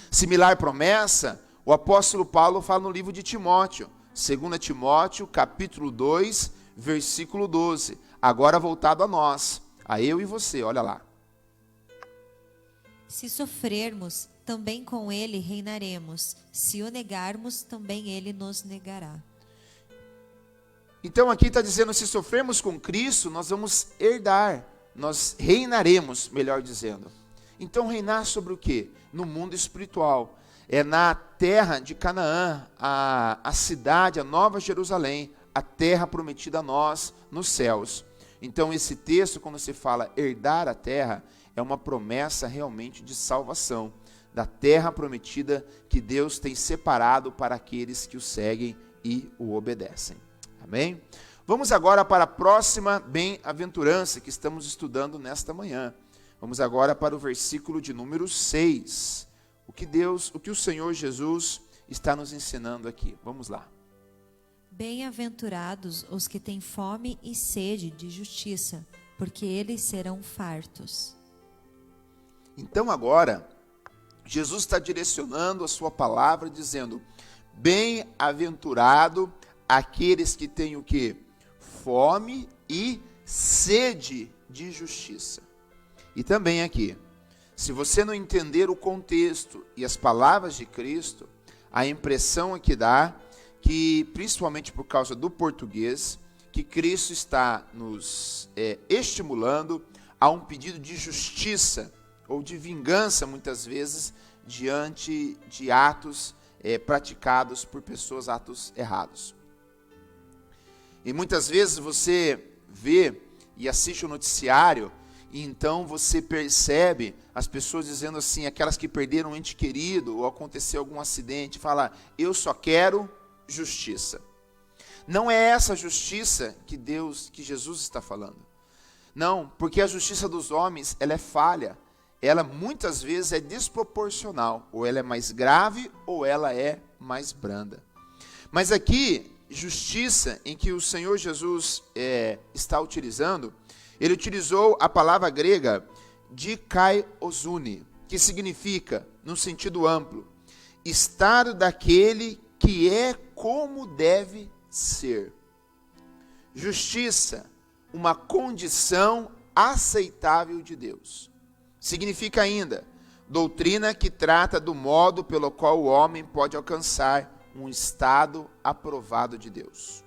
Similar promessa, o apóstolo Paulo fala no livro de Timóteo, 2 Timóteo, capítulo 2, versículo 12. Agora voltado a nós, a eu e você, olha lá. Se sofrermos, também com ele reinaremos. Se o negarmos, também ele nos negará. Então aqui está dizendo, se sofrermos com Cristo, nós vamos herdar, nós reinaremos, melhor dizendo. Então reinar sobre o quê? No mundo espiritual. É na terra de Canaã, a cidade, a Nova Jerusalém, a terra prometida a nós nos céus. Então esse texto, quando se fala herdar a terra, é uma promessa realmente de salvação, da terra prometida que Deus tem separado para aqueles que o seguem e o obedecem. Amém? Vamos agora para a próxima bem-aventurança que estamos estudando nesta manhã. Vamos agora para o versículo de número 6. O que o Senhor Jesus está nos ensinando aqui. Vamos lá. Bem-aventurados os que têm fome e sede de justiça, porque eles serão fartos. Então agora, Jesus está direcionando a sua palavra, dizendo, bem-aventurado aqueles que têm o quê? Fome e sede de justiça. E também aqui, se você não entender o contexto e as palavras de Cristo, a impressão é que dá que, principalmente por causa do português, que Cristo está nos estimulando a um pedido de justiça ou de vingança, muitas vezes, diante de atos praticados por pessoas, atos errados. E muitas vezes você vê e assiste o noticiário, e então você percebe as pessoas dizendo assim, aquelas que perderam um ente querido, ou aconteceu algum acidente, fala, eu só quero justiça. Não é essa justiça que Jesus está falando. Não, porque a justiça dos homens, ela é falha. Ela muitas vezes é desproporcional. Ou ela é mais grave, ou ela é mais branda. Mas aqui, justiça em que o Senhor Jesus está utilizando, ele utilizou a palavra grega dikaiosune, que significa, no sentido amplo, estado daquele que é como deve ser. Justiça, uma condição aceitável de Deus. Significa ainda, doutrina que trata do modo pelo qual o homem pode alcançar um estado aprovado de Deus.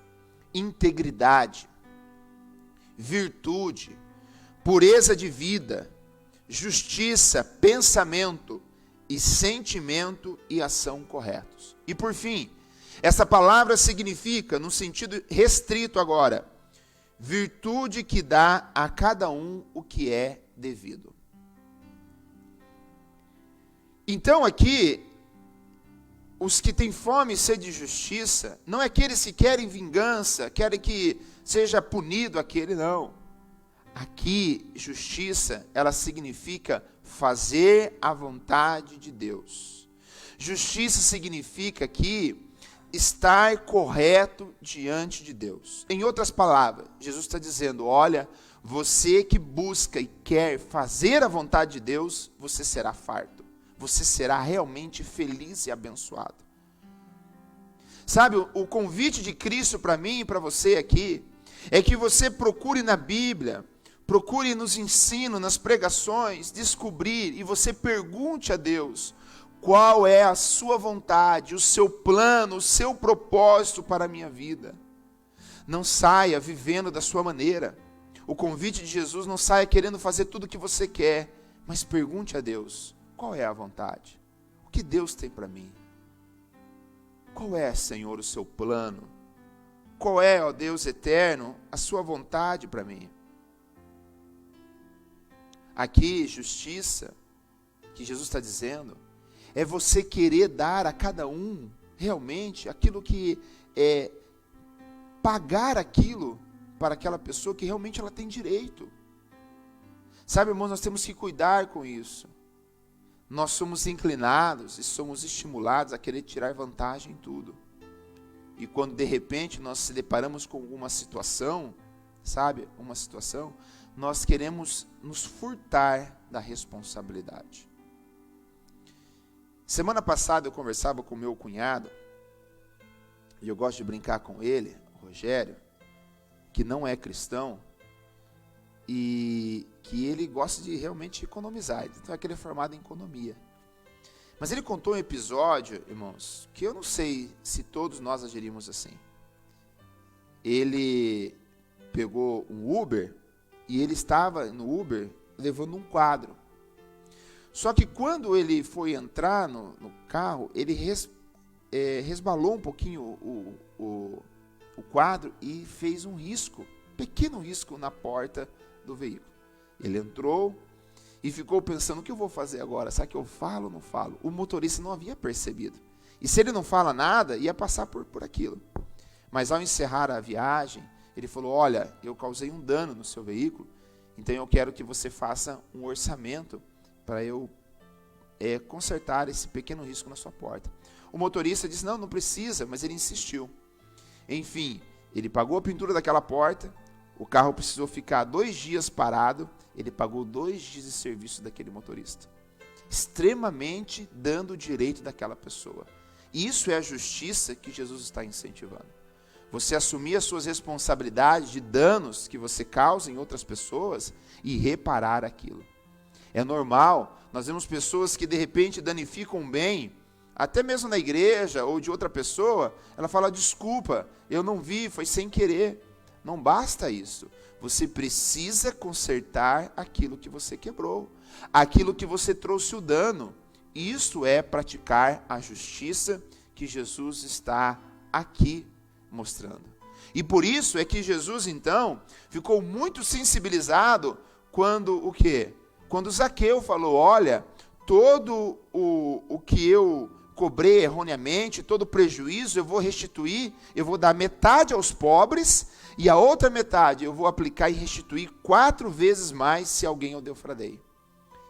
Integridade, virtude, pureza de vida, justiça, pensamento e sentimento e ação corretos. E por fim, essa palavra significa, no sentido restrito agora, virtude que dá a cada um o que é devido. Então aqui, os que têm fome e sede de justiça, não é aqueles que querem vingança, querem que seja punido aquele, não. Aqui, justiça, ela significa fazer a vontade de Deus. Justiça significa aqui estar correto diante de Deus. Em outras palavras, Jesus está dizendo, olha, você que busca e quer fazer a vontade de Deus, você será farto. Você será realmente feliz e abençoado. Sabe, o convite de Cristo para mim e para você aqui, é que você procure na Bíblia, procure nos ensinos, nas pregações, descobrir, e você pergunte a Deus, qual é a sua vontade, o seu plano, o seu propósito para a minha vida. Não saia vivendo da sua maneira. O convite de Jesus, não saia querendo fazer tudo o que você quer, mas pergunte a Deus, qual é a vontade? O que Deus tem para mim? Qual é, Senhor, o seu plano? Qual é, ó Deus eterno, a sua vontade para mim? Aqui, justiça, que Jesus está dizendo, é você querer dar a cada um, realmente, aquilo que é, pagar aquilo para aquela pessoa que realmente ela tem direito. Sabe, irmãos, nós temos que cuidar com isso. Nós somos inclinados e somos estimulados a querer tirar vantagem em tudo. E quando de repente nós se deparamos com alguma situação, sabe, uma situação, nós queremos nos furtar da responsabilidade. Semana passada eu conversava com meu cunhado, e eu gosto de brincar com ele, o Rogério, que não é cristão, e que ele gosta de realmente economizar, então é aquele formado em economia. Mas ele contou um episódio, irmãos, que eu não sei se todos nós agiríamos assim. Ele pegou um Uber, e ele estava no Uber levando um quadro. Só que quando ele foi entrar no carro, ele resbalou um pouquinho o quadro e fez um risco, pequeno risco na porta do veículo. Ele entrou e ficou pensando, o que eu vou fazer agora? Será que eu falo ou não falo? O motorista não havia percebido. E se ele não fala nada, ia passar por aquilo. Mas ao encerrar a viagem, ele falou, olha, eu causei um dano no seu veículo, então eu quero que você faça um orçamento para eu consertar esse pequeno risco na sua porta. O motorista disse, não precisa, mas ele insistiu. Enfim, ele pagou a pintura daquela porta, o carro precisou ficar 2 dias parado, ele pagou 2 dias de serviço daquele motorista. Extremamente dando o direito daquela pessoa. E isso é a justiça que Jesus está incentivando. Você assumir as suas responsabilidades de danos que você causa em outras pessoas e reparar aquilo. É normal, nós vemos pessoas que de repente danificam um bem, até mesmo na igreja ou de outra pessoa, ela fala, desculpa, eu não vi, foi sem querer. Não basta isso, você precisa consertar aquilo que você quebrou, aquilo que você trouxe o dano. Isso é praticar a justiça que Jesus está aqui mostrando. E por isso é que Jesus, então, ficou muito sensibilizado quando o quê? Quando Zaqueu falou, olha, todo o que eu cobrei erroneamente, todo prejuízo eu vou restituir, eu vou dar metade aos pobres, e a outra metade eu vou aplicar e restituir 4 vezes mais se alguém eu defraudei.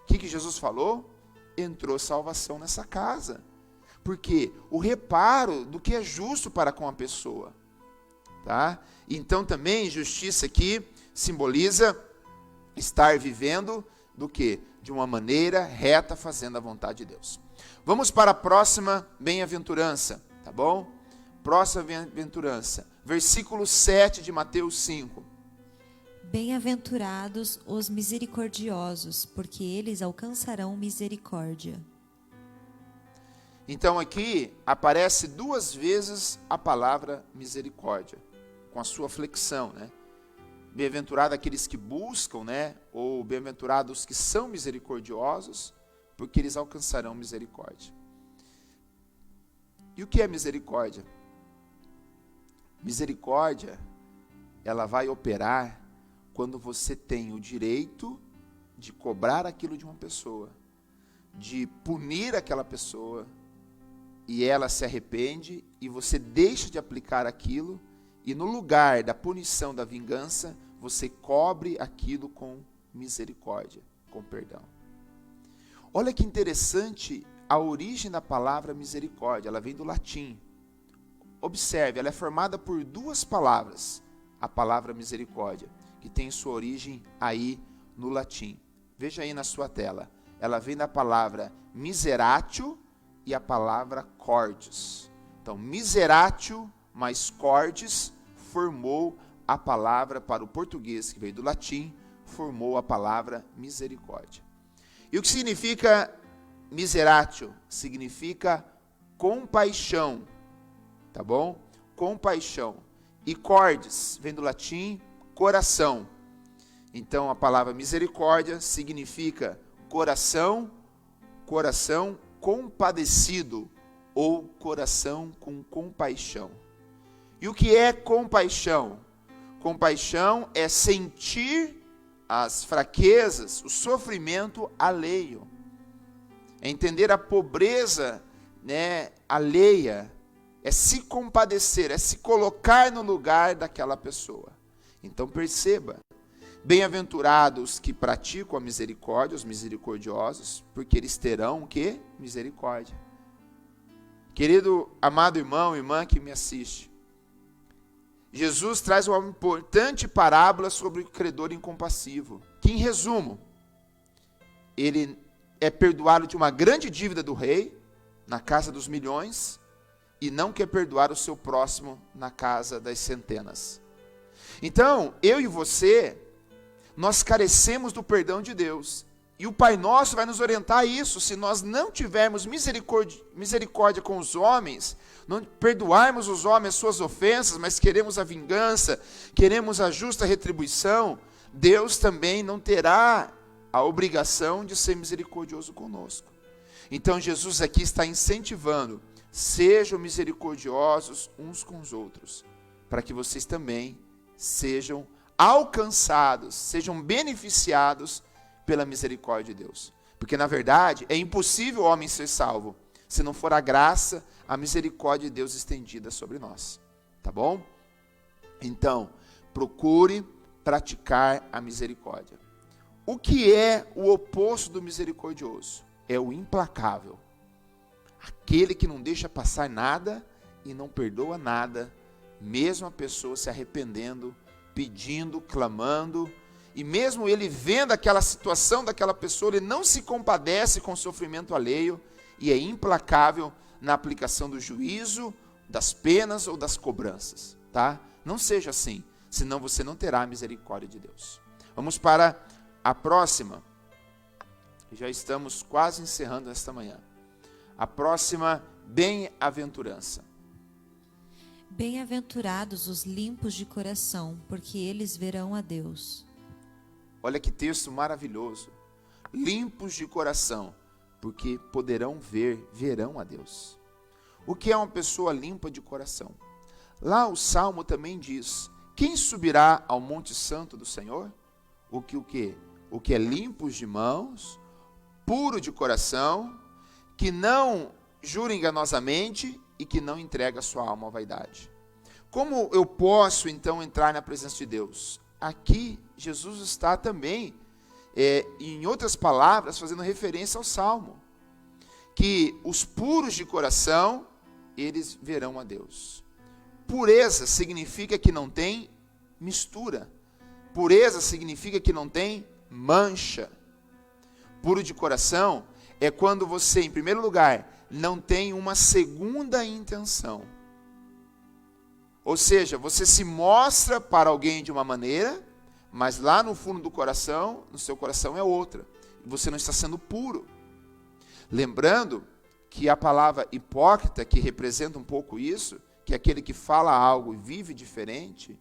O que Jesus falou? Entrou salvação nessa casa. Porque o reparo do que é justo para com a pessoa. Tá? Então também justiça aqui simboliza estar vivendo do quê? De uma maneira reta, fazendo a vontade de Deus. Vamos para a próxima bem-aventurança, tá bom? Próxima bem-aventurança, versículo 7 de Mateus 5. Bem-aventurados os misericordiosos, porque eles alcançarão misericórdia. Então aqui aparece 2 vezes a palavra misericórdia, com a sua flexão, né? Bem-aventurado aqueles que buscam, né? Ou bem-aventurados que são misericordiosos, porque eles alcançarão misericórdia. E o que é misericórdia? Misericórdia, ela vai operar quando você tem o direito de cobrar aquilo de uma pessoa, de punir aquela pessoa, e ela se arrepende, e você deixa de aplicar aquilo, e no lugar da punição, da vingança, você cobre aquilo com misericórdia, com perdão. Olha que interessante a origem da palavra misericórdia, ela vem do latim. Observe, ela é formada por 2 palavras, a palavra misericórdia, que tem sua origem aí no latim. Veja aí na sua tela, ela vem da palavra miseratio e a palavra cordis. Então, miseratio mais cordis formou a palavra para o português, que veio do latim, formou a palavra misericórdia. E o que significa miseratio? Significa compaixão, tá bom? Compaixão. E cordis, vem do latim, coração. Então, a palavra misericórdia significa coração, coração compadecido, ou coração com compaixão. E o que é compaixão? Compaixão é sentir as fraquezas, o sofrimento alheio. É entender a pobreza, né, alheia. É se compadecer, é se colocar no lugar daquela pessoa. Então perceba, bem-aventurados que praticam a misericórdia, os misericordiosos, porque eles terão o quê? Misericórdia. Querido, amado irmão, irmã que me assiste, Jesus traz uma importante parábola sobre o credor incompassivo, que em resumo, ele é perdoado de uma grande dívida do rei, na casa dos milhões, e não quer perdoar o seu próximo na casa das centenas. Então, eu e você, nós carecemos do perdão de Deus. E o Pai Nosso vai nos orientar a isso. Se nós não tivermos misericórdia com os homens, não perdoarmos os homens suas ofensas, mas queremos a vingança, queremos a justa retribuição, Deus também não terá a obrigação de ser misericordioso conosco. Então Jesus aqui está incentivando, sejam misericordiosos uns com os outros, para que vocês também sejam alcançados, sejam beneficiados pela misericórdia de Deus. Porque, na verdade, é impossível o homem ser salvo se não for a graça, a misericórdia de Deus estendida sobre nós. Tá bom? Então, procure praticar a misericórdia. O que é o oposto do misericordioso? É o implacável. Aquele que não deixa passar nada e não perdoa nada, mesmo a pessoa se arrependendo, pedindo, clamando, e mesmo ele vendo aquela situação daquela pessoa, ele não se compadece com o sofrimento alheio e é implacável na aplicação do juízo, das penas ou das cobranças, tá? Não seja assim, senão você não terá a misericórdia de Deus. Vamos para a próxima. Já estamos quase encerrando esta manhã. A próxima bem-aventurança. Bem-aventurados os limpos de coração, porque eles verão a Deus. Olha que texto maravilhoso. Limpos de coração, porque verão a Deus. O que é uma pessoa limpa de coração? Lá o Salmo também diz, quem subirá ao monte santo do Senhor? O que é limpos de mãos, puro de coração, que não jura enganosamente e que não entrega sua alma à vaidade. Como eu posso, então, entrar na presença de Deus? Aqui, Jesus está também, em outras palavras, fazendo referência ao Salmo, que os puros de coração, eles verão a Deus. Pureza significa que não tem mistura. Pureza significa que não tem mancha. Puro de coração é quando você, em primeiro lugar, não tem uma segunda intenção. Ou seja, você se mostra para alguém de uma maneira, mas lá no fundo do coração, no seu coração é outra. Você não está sendo puro. Lembrando que a palavra hipócrita, que representa um pouco isso, que é aquele que fala algo e vive diferente,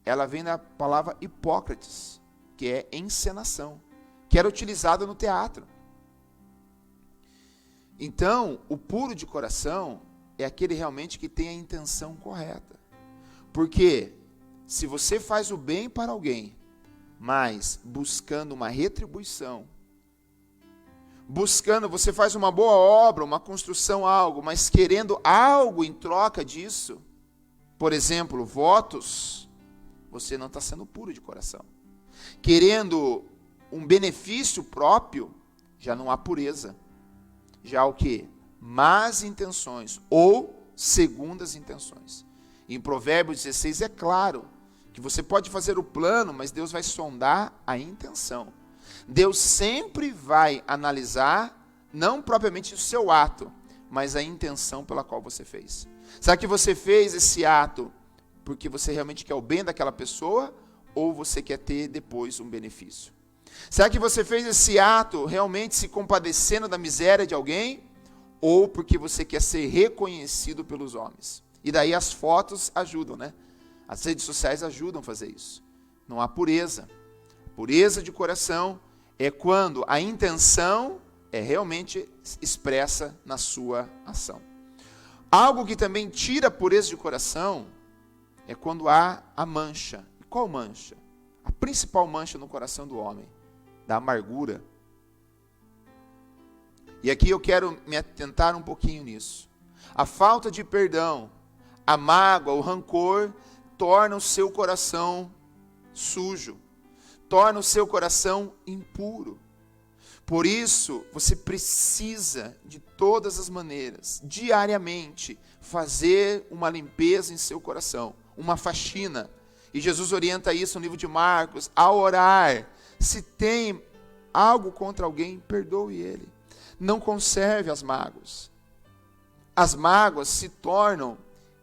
ela vem da palavra hipócrates, que é encenação, que era utilizada no teatro. Então, o puro de coração é aquele realmente que tem a intenção correta. Porque se você faz o bem para alguém, mas buscando uma retribuição, você faz uma boa obra, uma construção, algo, mas querendo algo em troca disso, por exemplo, votos, você não está sendo puro de coração. Querendo um benefício próprio, já não há pureza. Já o que? Más intenções ou segundas intenções. Em Provérbios 16 é claro que você pode fazer o plano, mas Deus vai sondar a intenção. Deus sempre vai analisar, não propriamente o seu ato, mas a intenção pela qual você fez. Será que você fez esse ato porque você realmente quer o bem daquela pessoa ou você quer ter depois um benefício? Será que você fez esse ato realmente se compadecendo da miséria de alguém ou porque você quer ser reconhecido pelos homens? E daí as fotos ajudam, né? As redes sociais ajudam a fazer isso. Não há pureza. Pureza de coração é quando a intenção é realmente expressa na sua ação. Algo que também tira a pureza de coração é quando há a mancha. E qual mancha? A principal mancha no coração do homem, da amargura. E aqui eu quero me atentar um pouquinho nisso. A falta de perdão, a mágoa, o rancor, torna o seu coração sujo, torna o seu coração impuro. Por isso, você precisa, de todas as maneiras, diariamente, fazer uma limpeza em seu coração, uma faxina. E Jesus orienta isso no livro de Marcos, ao orar, se tem algo contra alguém, perdoe ele. Não conserve as mágoas. As mágoas se tornam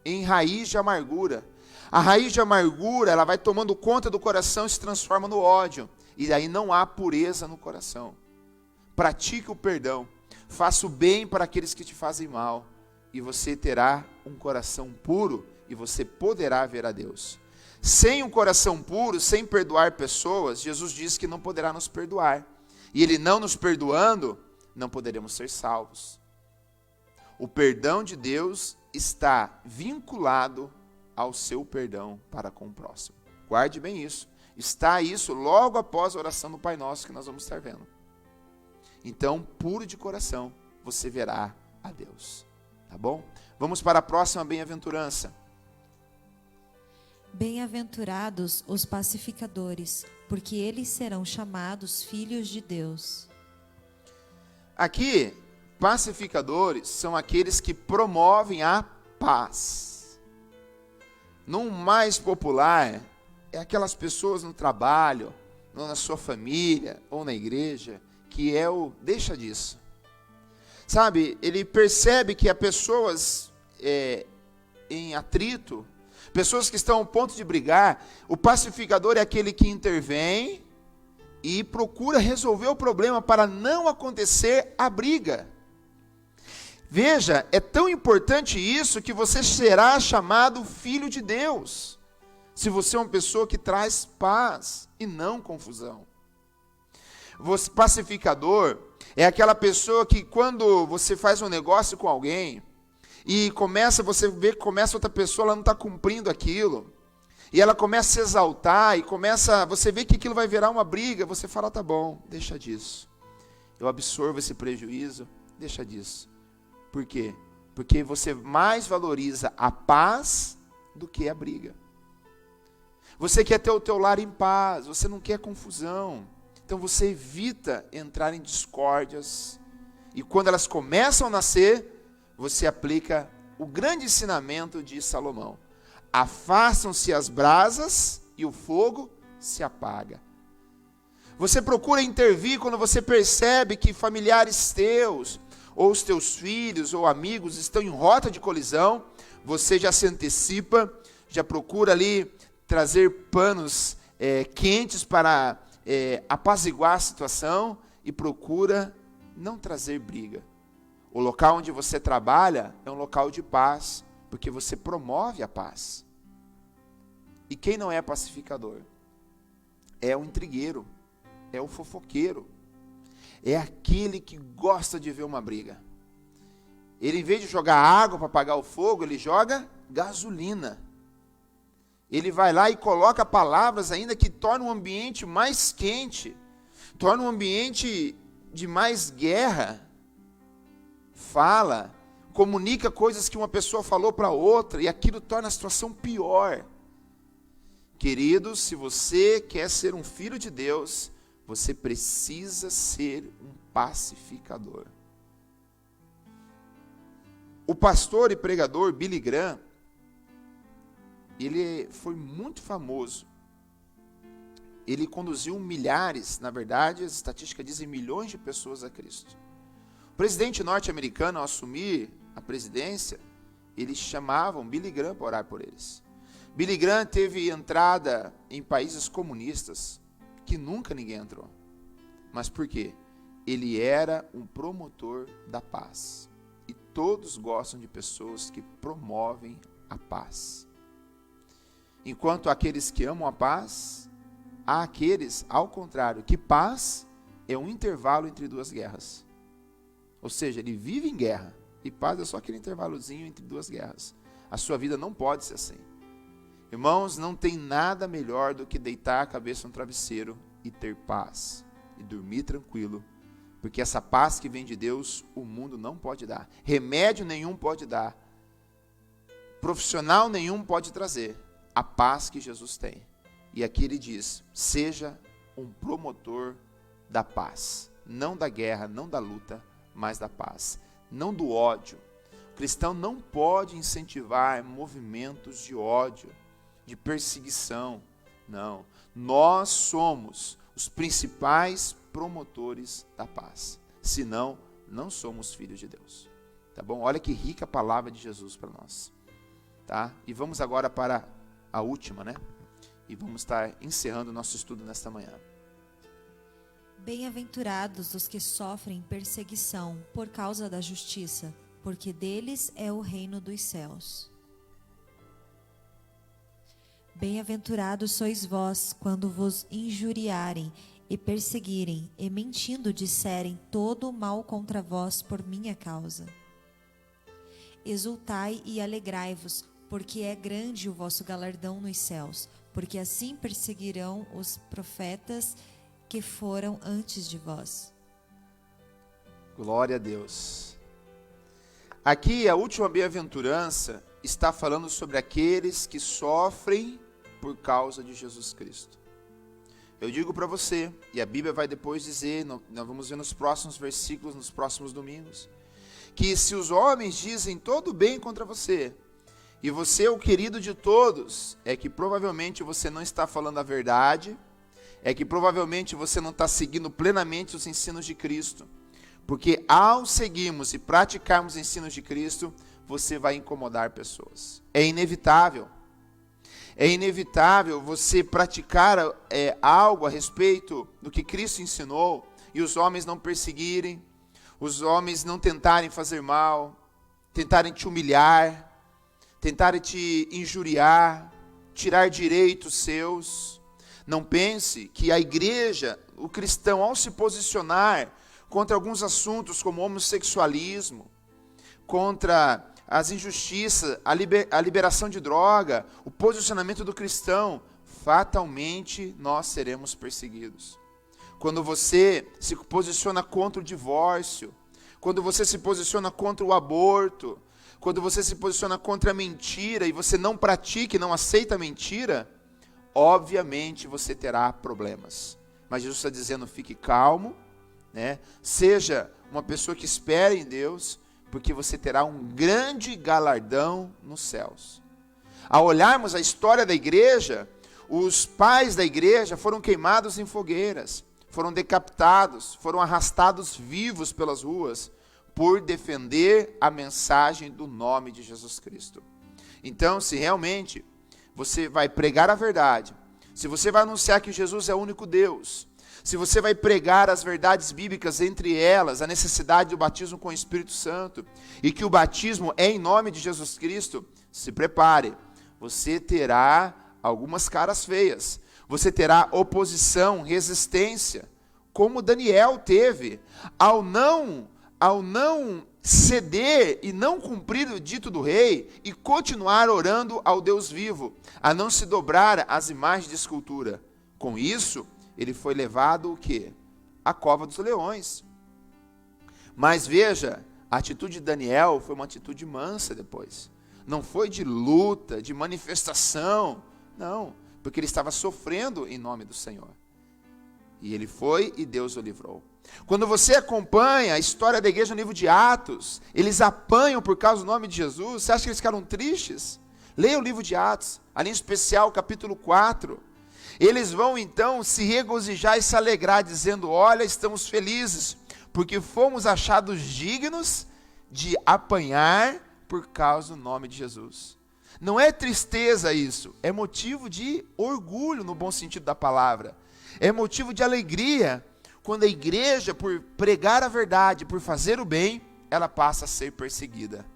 em raiz de amargura. A raiz de amargura, ela vai tomando conta do coração e se transforma no ódio. E daí não há pureza no coração. Pratique o perdão. Faça o bem para aqueles que te fazem mal. E você terá um coração puro e você poderá ver a Deus. Sem um coração puro, sem perdoar pessoas, Jesus diz que não poderá nos perdoar. E Ele não nos perdoando, não poderemos ser salvos. O perdão de Deus está vinculado ao seu perdão para com o próximo. Guarde bem isso. Está isso logo após a oração do Pai Nosso que nós vamos estar vendo. Então, puro de coração, você verá a Deus. Tá bom? Vamos para a próxima bem-aventurança. Bem-aventurados os pacificadores, porque eles serão chamados filhos de Deus. Aqui, pacificadores são aqueles que promovem a paz. No mais popular, é aquelas pessoas no trabalho, ou na sua família, ou na igreja, que é o deixa disso. Sabe, ele percebe que há pessoas em atrito, pessoas que estão ao ponto de brigar. O pacificador é aquele que intervém e procura resolver o problema para não acontecer a briga. Veja, é tão importante isso que você será chamado filho de Deus, se você é uma pessoa que traz paz e não confusão. Você, pacificador, é aquela pessoa que quando você faz um negócio com alguém e você vê que começa outra pessoa, ela não está cumprindo aquilo, e ela começa a se exaltar, e você vê que aquilo vai virar uma briga, você fala, tá bom, deixa disso. Eu absorvo esse prejuízo, deixa disso. Por quê? Porque você mais valoriza a paz do que a briga. Você quer ter o teu lar em paz, você não quer confusão. Então você evita entrar em discórdias. E quando elas começam a nascer, você aplica o grande ensinamento de Salomão. Afastam-se as brasas e o fogo se apaga. Você procura intervir quando você percebe que familiares teus, ou os teus filhos, ou amigos estão em rota de colisão. Você já se antecipa, já procura ali trazer panos quentes para apaziguar a situação e procura não trazer briga. O local onde você trabalha é um local de paz, porque você promove a paz. E quem não é pacificador? É o intrigueiro, é o fofoqueiro, é aquele que gosta de ver uma briga. Ele, em vez de jogar água para apagar o fogo, ele joga gasolina. Ele vai lá e coloca palavras ainda que tornam o ambiente mais quente, tornam um ambiente de mais guerra. Fala, comunica coisas que uma pessoa falou para outra, e aquilo torna a situação pior. Queridos, se você quer ser um filho de Deus, você precisa ser um pacificador. O pastor e pregador Billy Graham, ele foi muito famoso. Ele conduziu milhares, na verdade, as estatísticas dizem milhões de pessoas a Cristo. O presidente norte-americano, ao assumir a presidência, eles chamavam Billy Graham para orar por eles. Billy Graham teve entrada em países comunistas que nunca ninguém entrou. Mas por quê? Ele era um promotor da paz. E todos gostam de pessoas que promovem a paz. Enquanto aqueles que amam a paz, há aqueles, ao contrário, que paz é um intervalo entre duas guerras. Ou seja, ele vive em guerra, e paz é só aquele intervalozinho entre duas guerras. A sua vida não pode ser assim. Irmãos, não tem nada melhor do que deitar a cabeça no travesseiro e ter paz, e dormir tranquilo, porque essa paz que vem de Deus, o mundo não pode dar. Remédio nenhum pode dar. Profissional nenhum pode trazer a paz que Jesus tem. E aqui ele diz, seja um promotor da paz, não da guerra, não da luta, mas da paz, não do ódio. O cristão não pode incentivar movimentos de ódio, de perseguição, não. Nós somos os principais promotores da paz, senão não somos filhos de Deus. Tá bom? Olha que rica a palavra de Jesus para nós. Tá? E vamos agora para a última, né? E vamos estar encerrando o nosso estudo nesta manhã. Bem-aventurados os que sofrem perseguição por causa da justiça, porque deles é o reino dos céus. Bem-aventurados sois vós, quando vos injuriarem e perseguirem, e mentindo disserem todo o mal contra vós por minha causa. Exultai e alegrai-vos, porque é grande o vosso galardão nos céus, porque assim perseguirão os profetas que foram antes de vós. Glória a Deus. Aqui a última bem-aventurança está falando sobre aqueles que sofrem por causa de Jesus Cristo. Eu digo para você, e a Bíblia vai depois dizer, nós vamos ver nos próximos versículos, nos próximos domingos, que se os homens dizem todo bem contra você, e você é o querido de todos, é que provavelmente você não está falando a verdade, é que provavelmente você não está seguindo plenamente os ensinos de Cristo, porque ao seguirmos e praticarmos os ensinos de Cristo, você vai incomodar pessoas. É inevitável. É inevitável você praticar algo a respeito do que Cristo ensinou, e os homens não perseguirem, os homens não tentarem fazer mal, tentarem te humilhar, tentarem te injuriar, tirar direitos seus. Não pense que a igreja, o cristão, ao se posicionar contra alguns assuntos como homossexualismo, contra as injustiças, a liberação de droga, o posicionamento do cristão, fatalmente nós seremos perseguidos. Quando você se posiciona contra o divórcio, quando você se posiciona contra o aborto, quando você se posiciona contra a mentira e você não pratica e não aceita a mentira, obviamente você terá problemas. Mas Jesus está dizendo, fique calmo, né? Seja uma pessoa que espera em Deus, porque você terá um grande galardão nos céus. Ao olharmos a história da igreja, os pais da igreja foram queimados em fogueiras, foram decapitados, foram arrastados vivos pelas ruas, por defender a mensagem do nome de Jesus Cristo. Então, se realmente você vai pregar a verdade, se você vai anunciar que Jesus é o único Deus, se você vai pregar as verdades bíblicas, entre elas a necessidade do batismo com o Espírito Santo, e que o batismo é em nome de Jesus Cristo, se prepare, você terá algumas caras feias, você terá oposição, resistência, como Daniel teve, ao não ceder e não cumprir o dito do rei e continuar orando ao Deus vivo, a não se dobrar às imagens de escultura. Com isso, ele foi levado o quê? À cova dos leões. Mas veja, a atitude de Daniel foi uma atitude mansa depois. Não foi de luta, de manifestação, não, porque ele estava sofrendo em nome do Senhor. E ele foi e Deus o livrou. Quando você acompanha a história da igreja no livro de Atos, eles apanham por causa do nome de Jesus, você acha que eles ficaram tristes? Leia o livro de Atos, ali em especial capítulo 4. Eles vão então se regozijar e se alegrar, dizendo, olha, estamos felizes, porque fomos achados dignos de apanhar por causa do nome de Jesus. Não é tristeza isso, é motivo de orgulho no bom sentido da palavra. É motivo de alegria, quando a igreja, por pregar a verdade, por fazer o bem, ela passa a ser perseguida.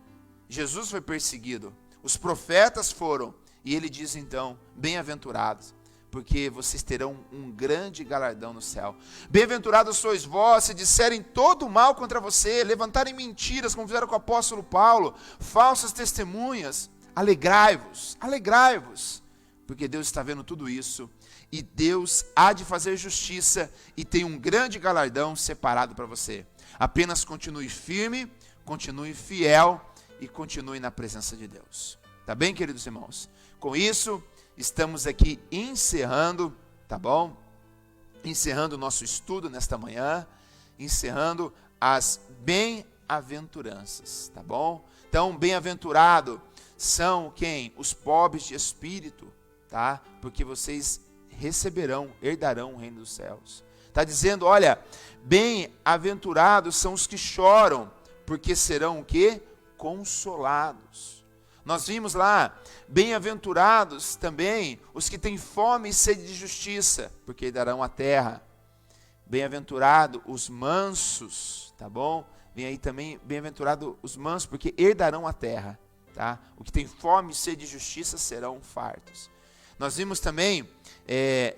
Jesus foi perseguido, os profetas foram, e ele diz então, bem-aventurados, porque vocês terão um grande galardão no céu. Bem-aventurados sois vós, se disserem todo o mal contra você, levantarem mentiras, como fizeram com o apóstolo Paulo, falsas testemunhas, alegrai-vos, alegrai-vos, porque Deus está vendo tudo isso, e Deus há de fazer justiça e tem um grande galardão separado para você. Apenas continue firme, continue fiel e continue na presença de Deus. Tá bem, queridos irmãos? Com isso, estamos aqui encerrando, tá bom? Encerrando o nosso estudo nesta manhã, encerrando as bem-aventuranças, tá bom? Então, bem-aventurado são quem? Os pobres de espírito, tá? Porque vocês receberão, herdarão o reino dos céus. Está dizendo, olha, bem-aventurados são os que choram, porque serão o quê? Consolados. Nós vimos lá, bem-aventurados também os que têm fome e sede de justiça, porque herdarão a terra. Bem-aventurado os mansos, tá bom? Vem aí também, bem-aventurado os mansos, porque herdarão a terra, tá? O que tem fome e sede de justiça serão fartos. Nós vimos também,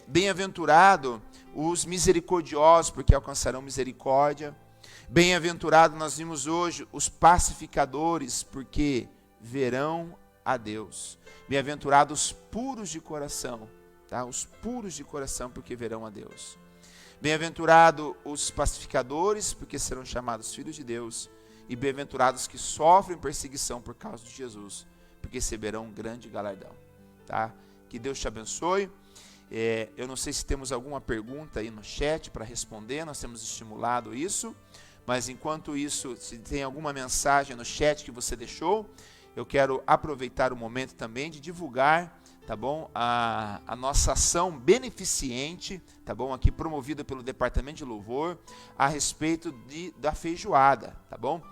bem-aventurado os misericordiosos, porque alcançarão misericórdia. Bem-aventurado, nós vimos hoje, os pacificadores, porque verão a Deus. Bem-aventurados os puros de coração, tá? Os puros de coração, porque verão a Deus. Bem-aventurado os pacificadores, porque serão chamados filhos de Deus. E bem-aventurados que sofrem perseguição por causa de Jesus, porque receberão um grande galardão, tá? Que Deus te abençoe. Eu não sei se temos alguma pergunta aí no chat para responder, nós temos estimulado isso, mas enquanto isso, se tem alguma mensagem no chat que você deixou, eu quero aproveitar o momento também de divulgar, tá bom, a nossa ação beneficente, tá bom, aqui promovida pelo Departamento de Louvor, a respeito da feijoada, tá bom?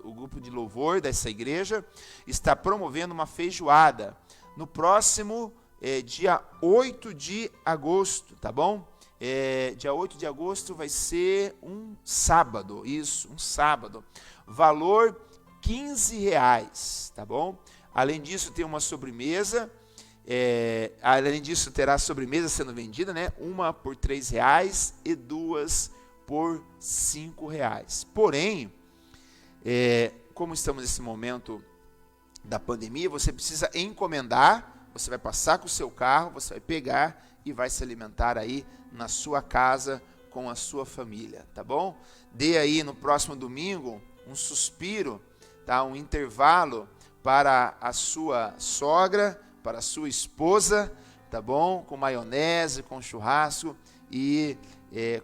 O grupo de louvor dessa igreja está promovendo uma feijoada no próximo dia 8 de agosto, tá bom? Dia 8 de agosto vai ser um sábado, isso, um sábado. Valor R$15, tá bom? Além disso, tem uma sobremesa. Além disso, terá sobremesa sendo vendida, né? Uma por R$3 e duas por R$5. Porém, como estamos nesse momento da pandemia, você precisa encomendar. Você vai passar com o seu carro, você vai pegar e vai se alimentar aí na sua casa com a sua família, tá bom? Dê aí no próximo domingo um suspiro, tá? Um intervalo para a sua sogra, para a sua esposa, tá bom? Com maionese, com churrasco, e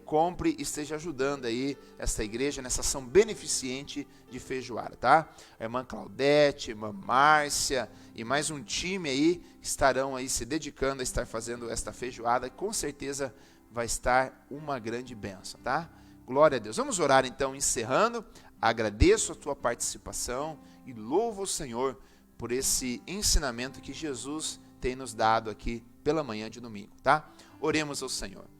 compre e esteja ajudando aí esta igreja nessa ação beneficente de feijoada, tá? A irmã Claudete, a irmã Márcia e mais um time aí estarão aí se dedicando a estar fazendo esta feijoada, com certeza vai estar uma grande bênção, tá? Glória a Deus. Vamos orar então, encerrando. Agradeço a tua participação e louvo o Senhor por esse ensinamento que Jesus tem nos dado aqui pela manhã de domingo, tá? Oremos ao Senhor.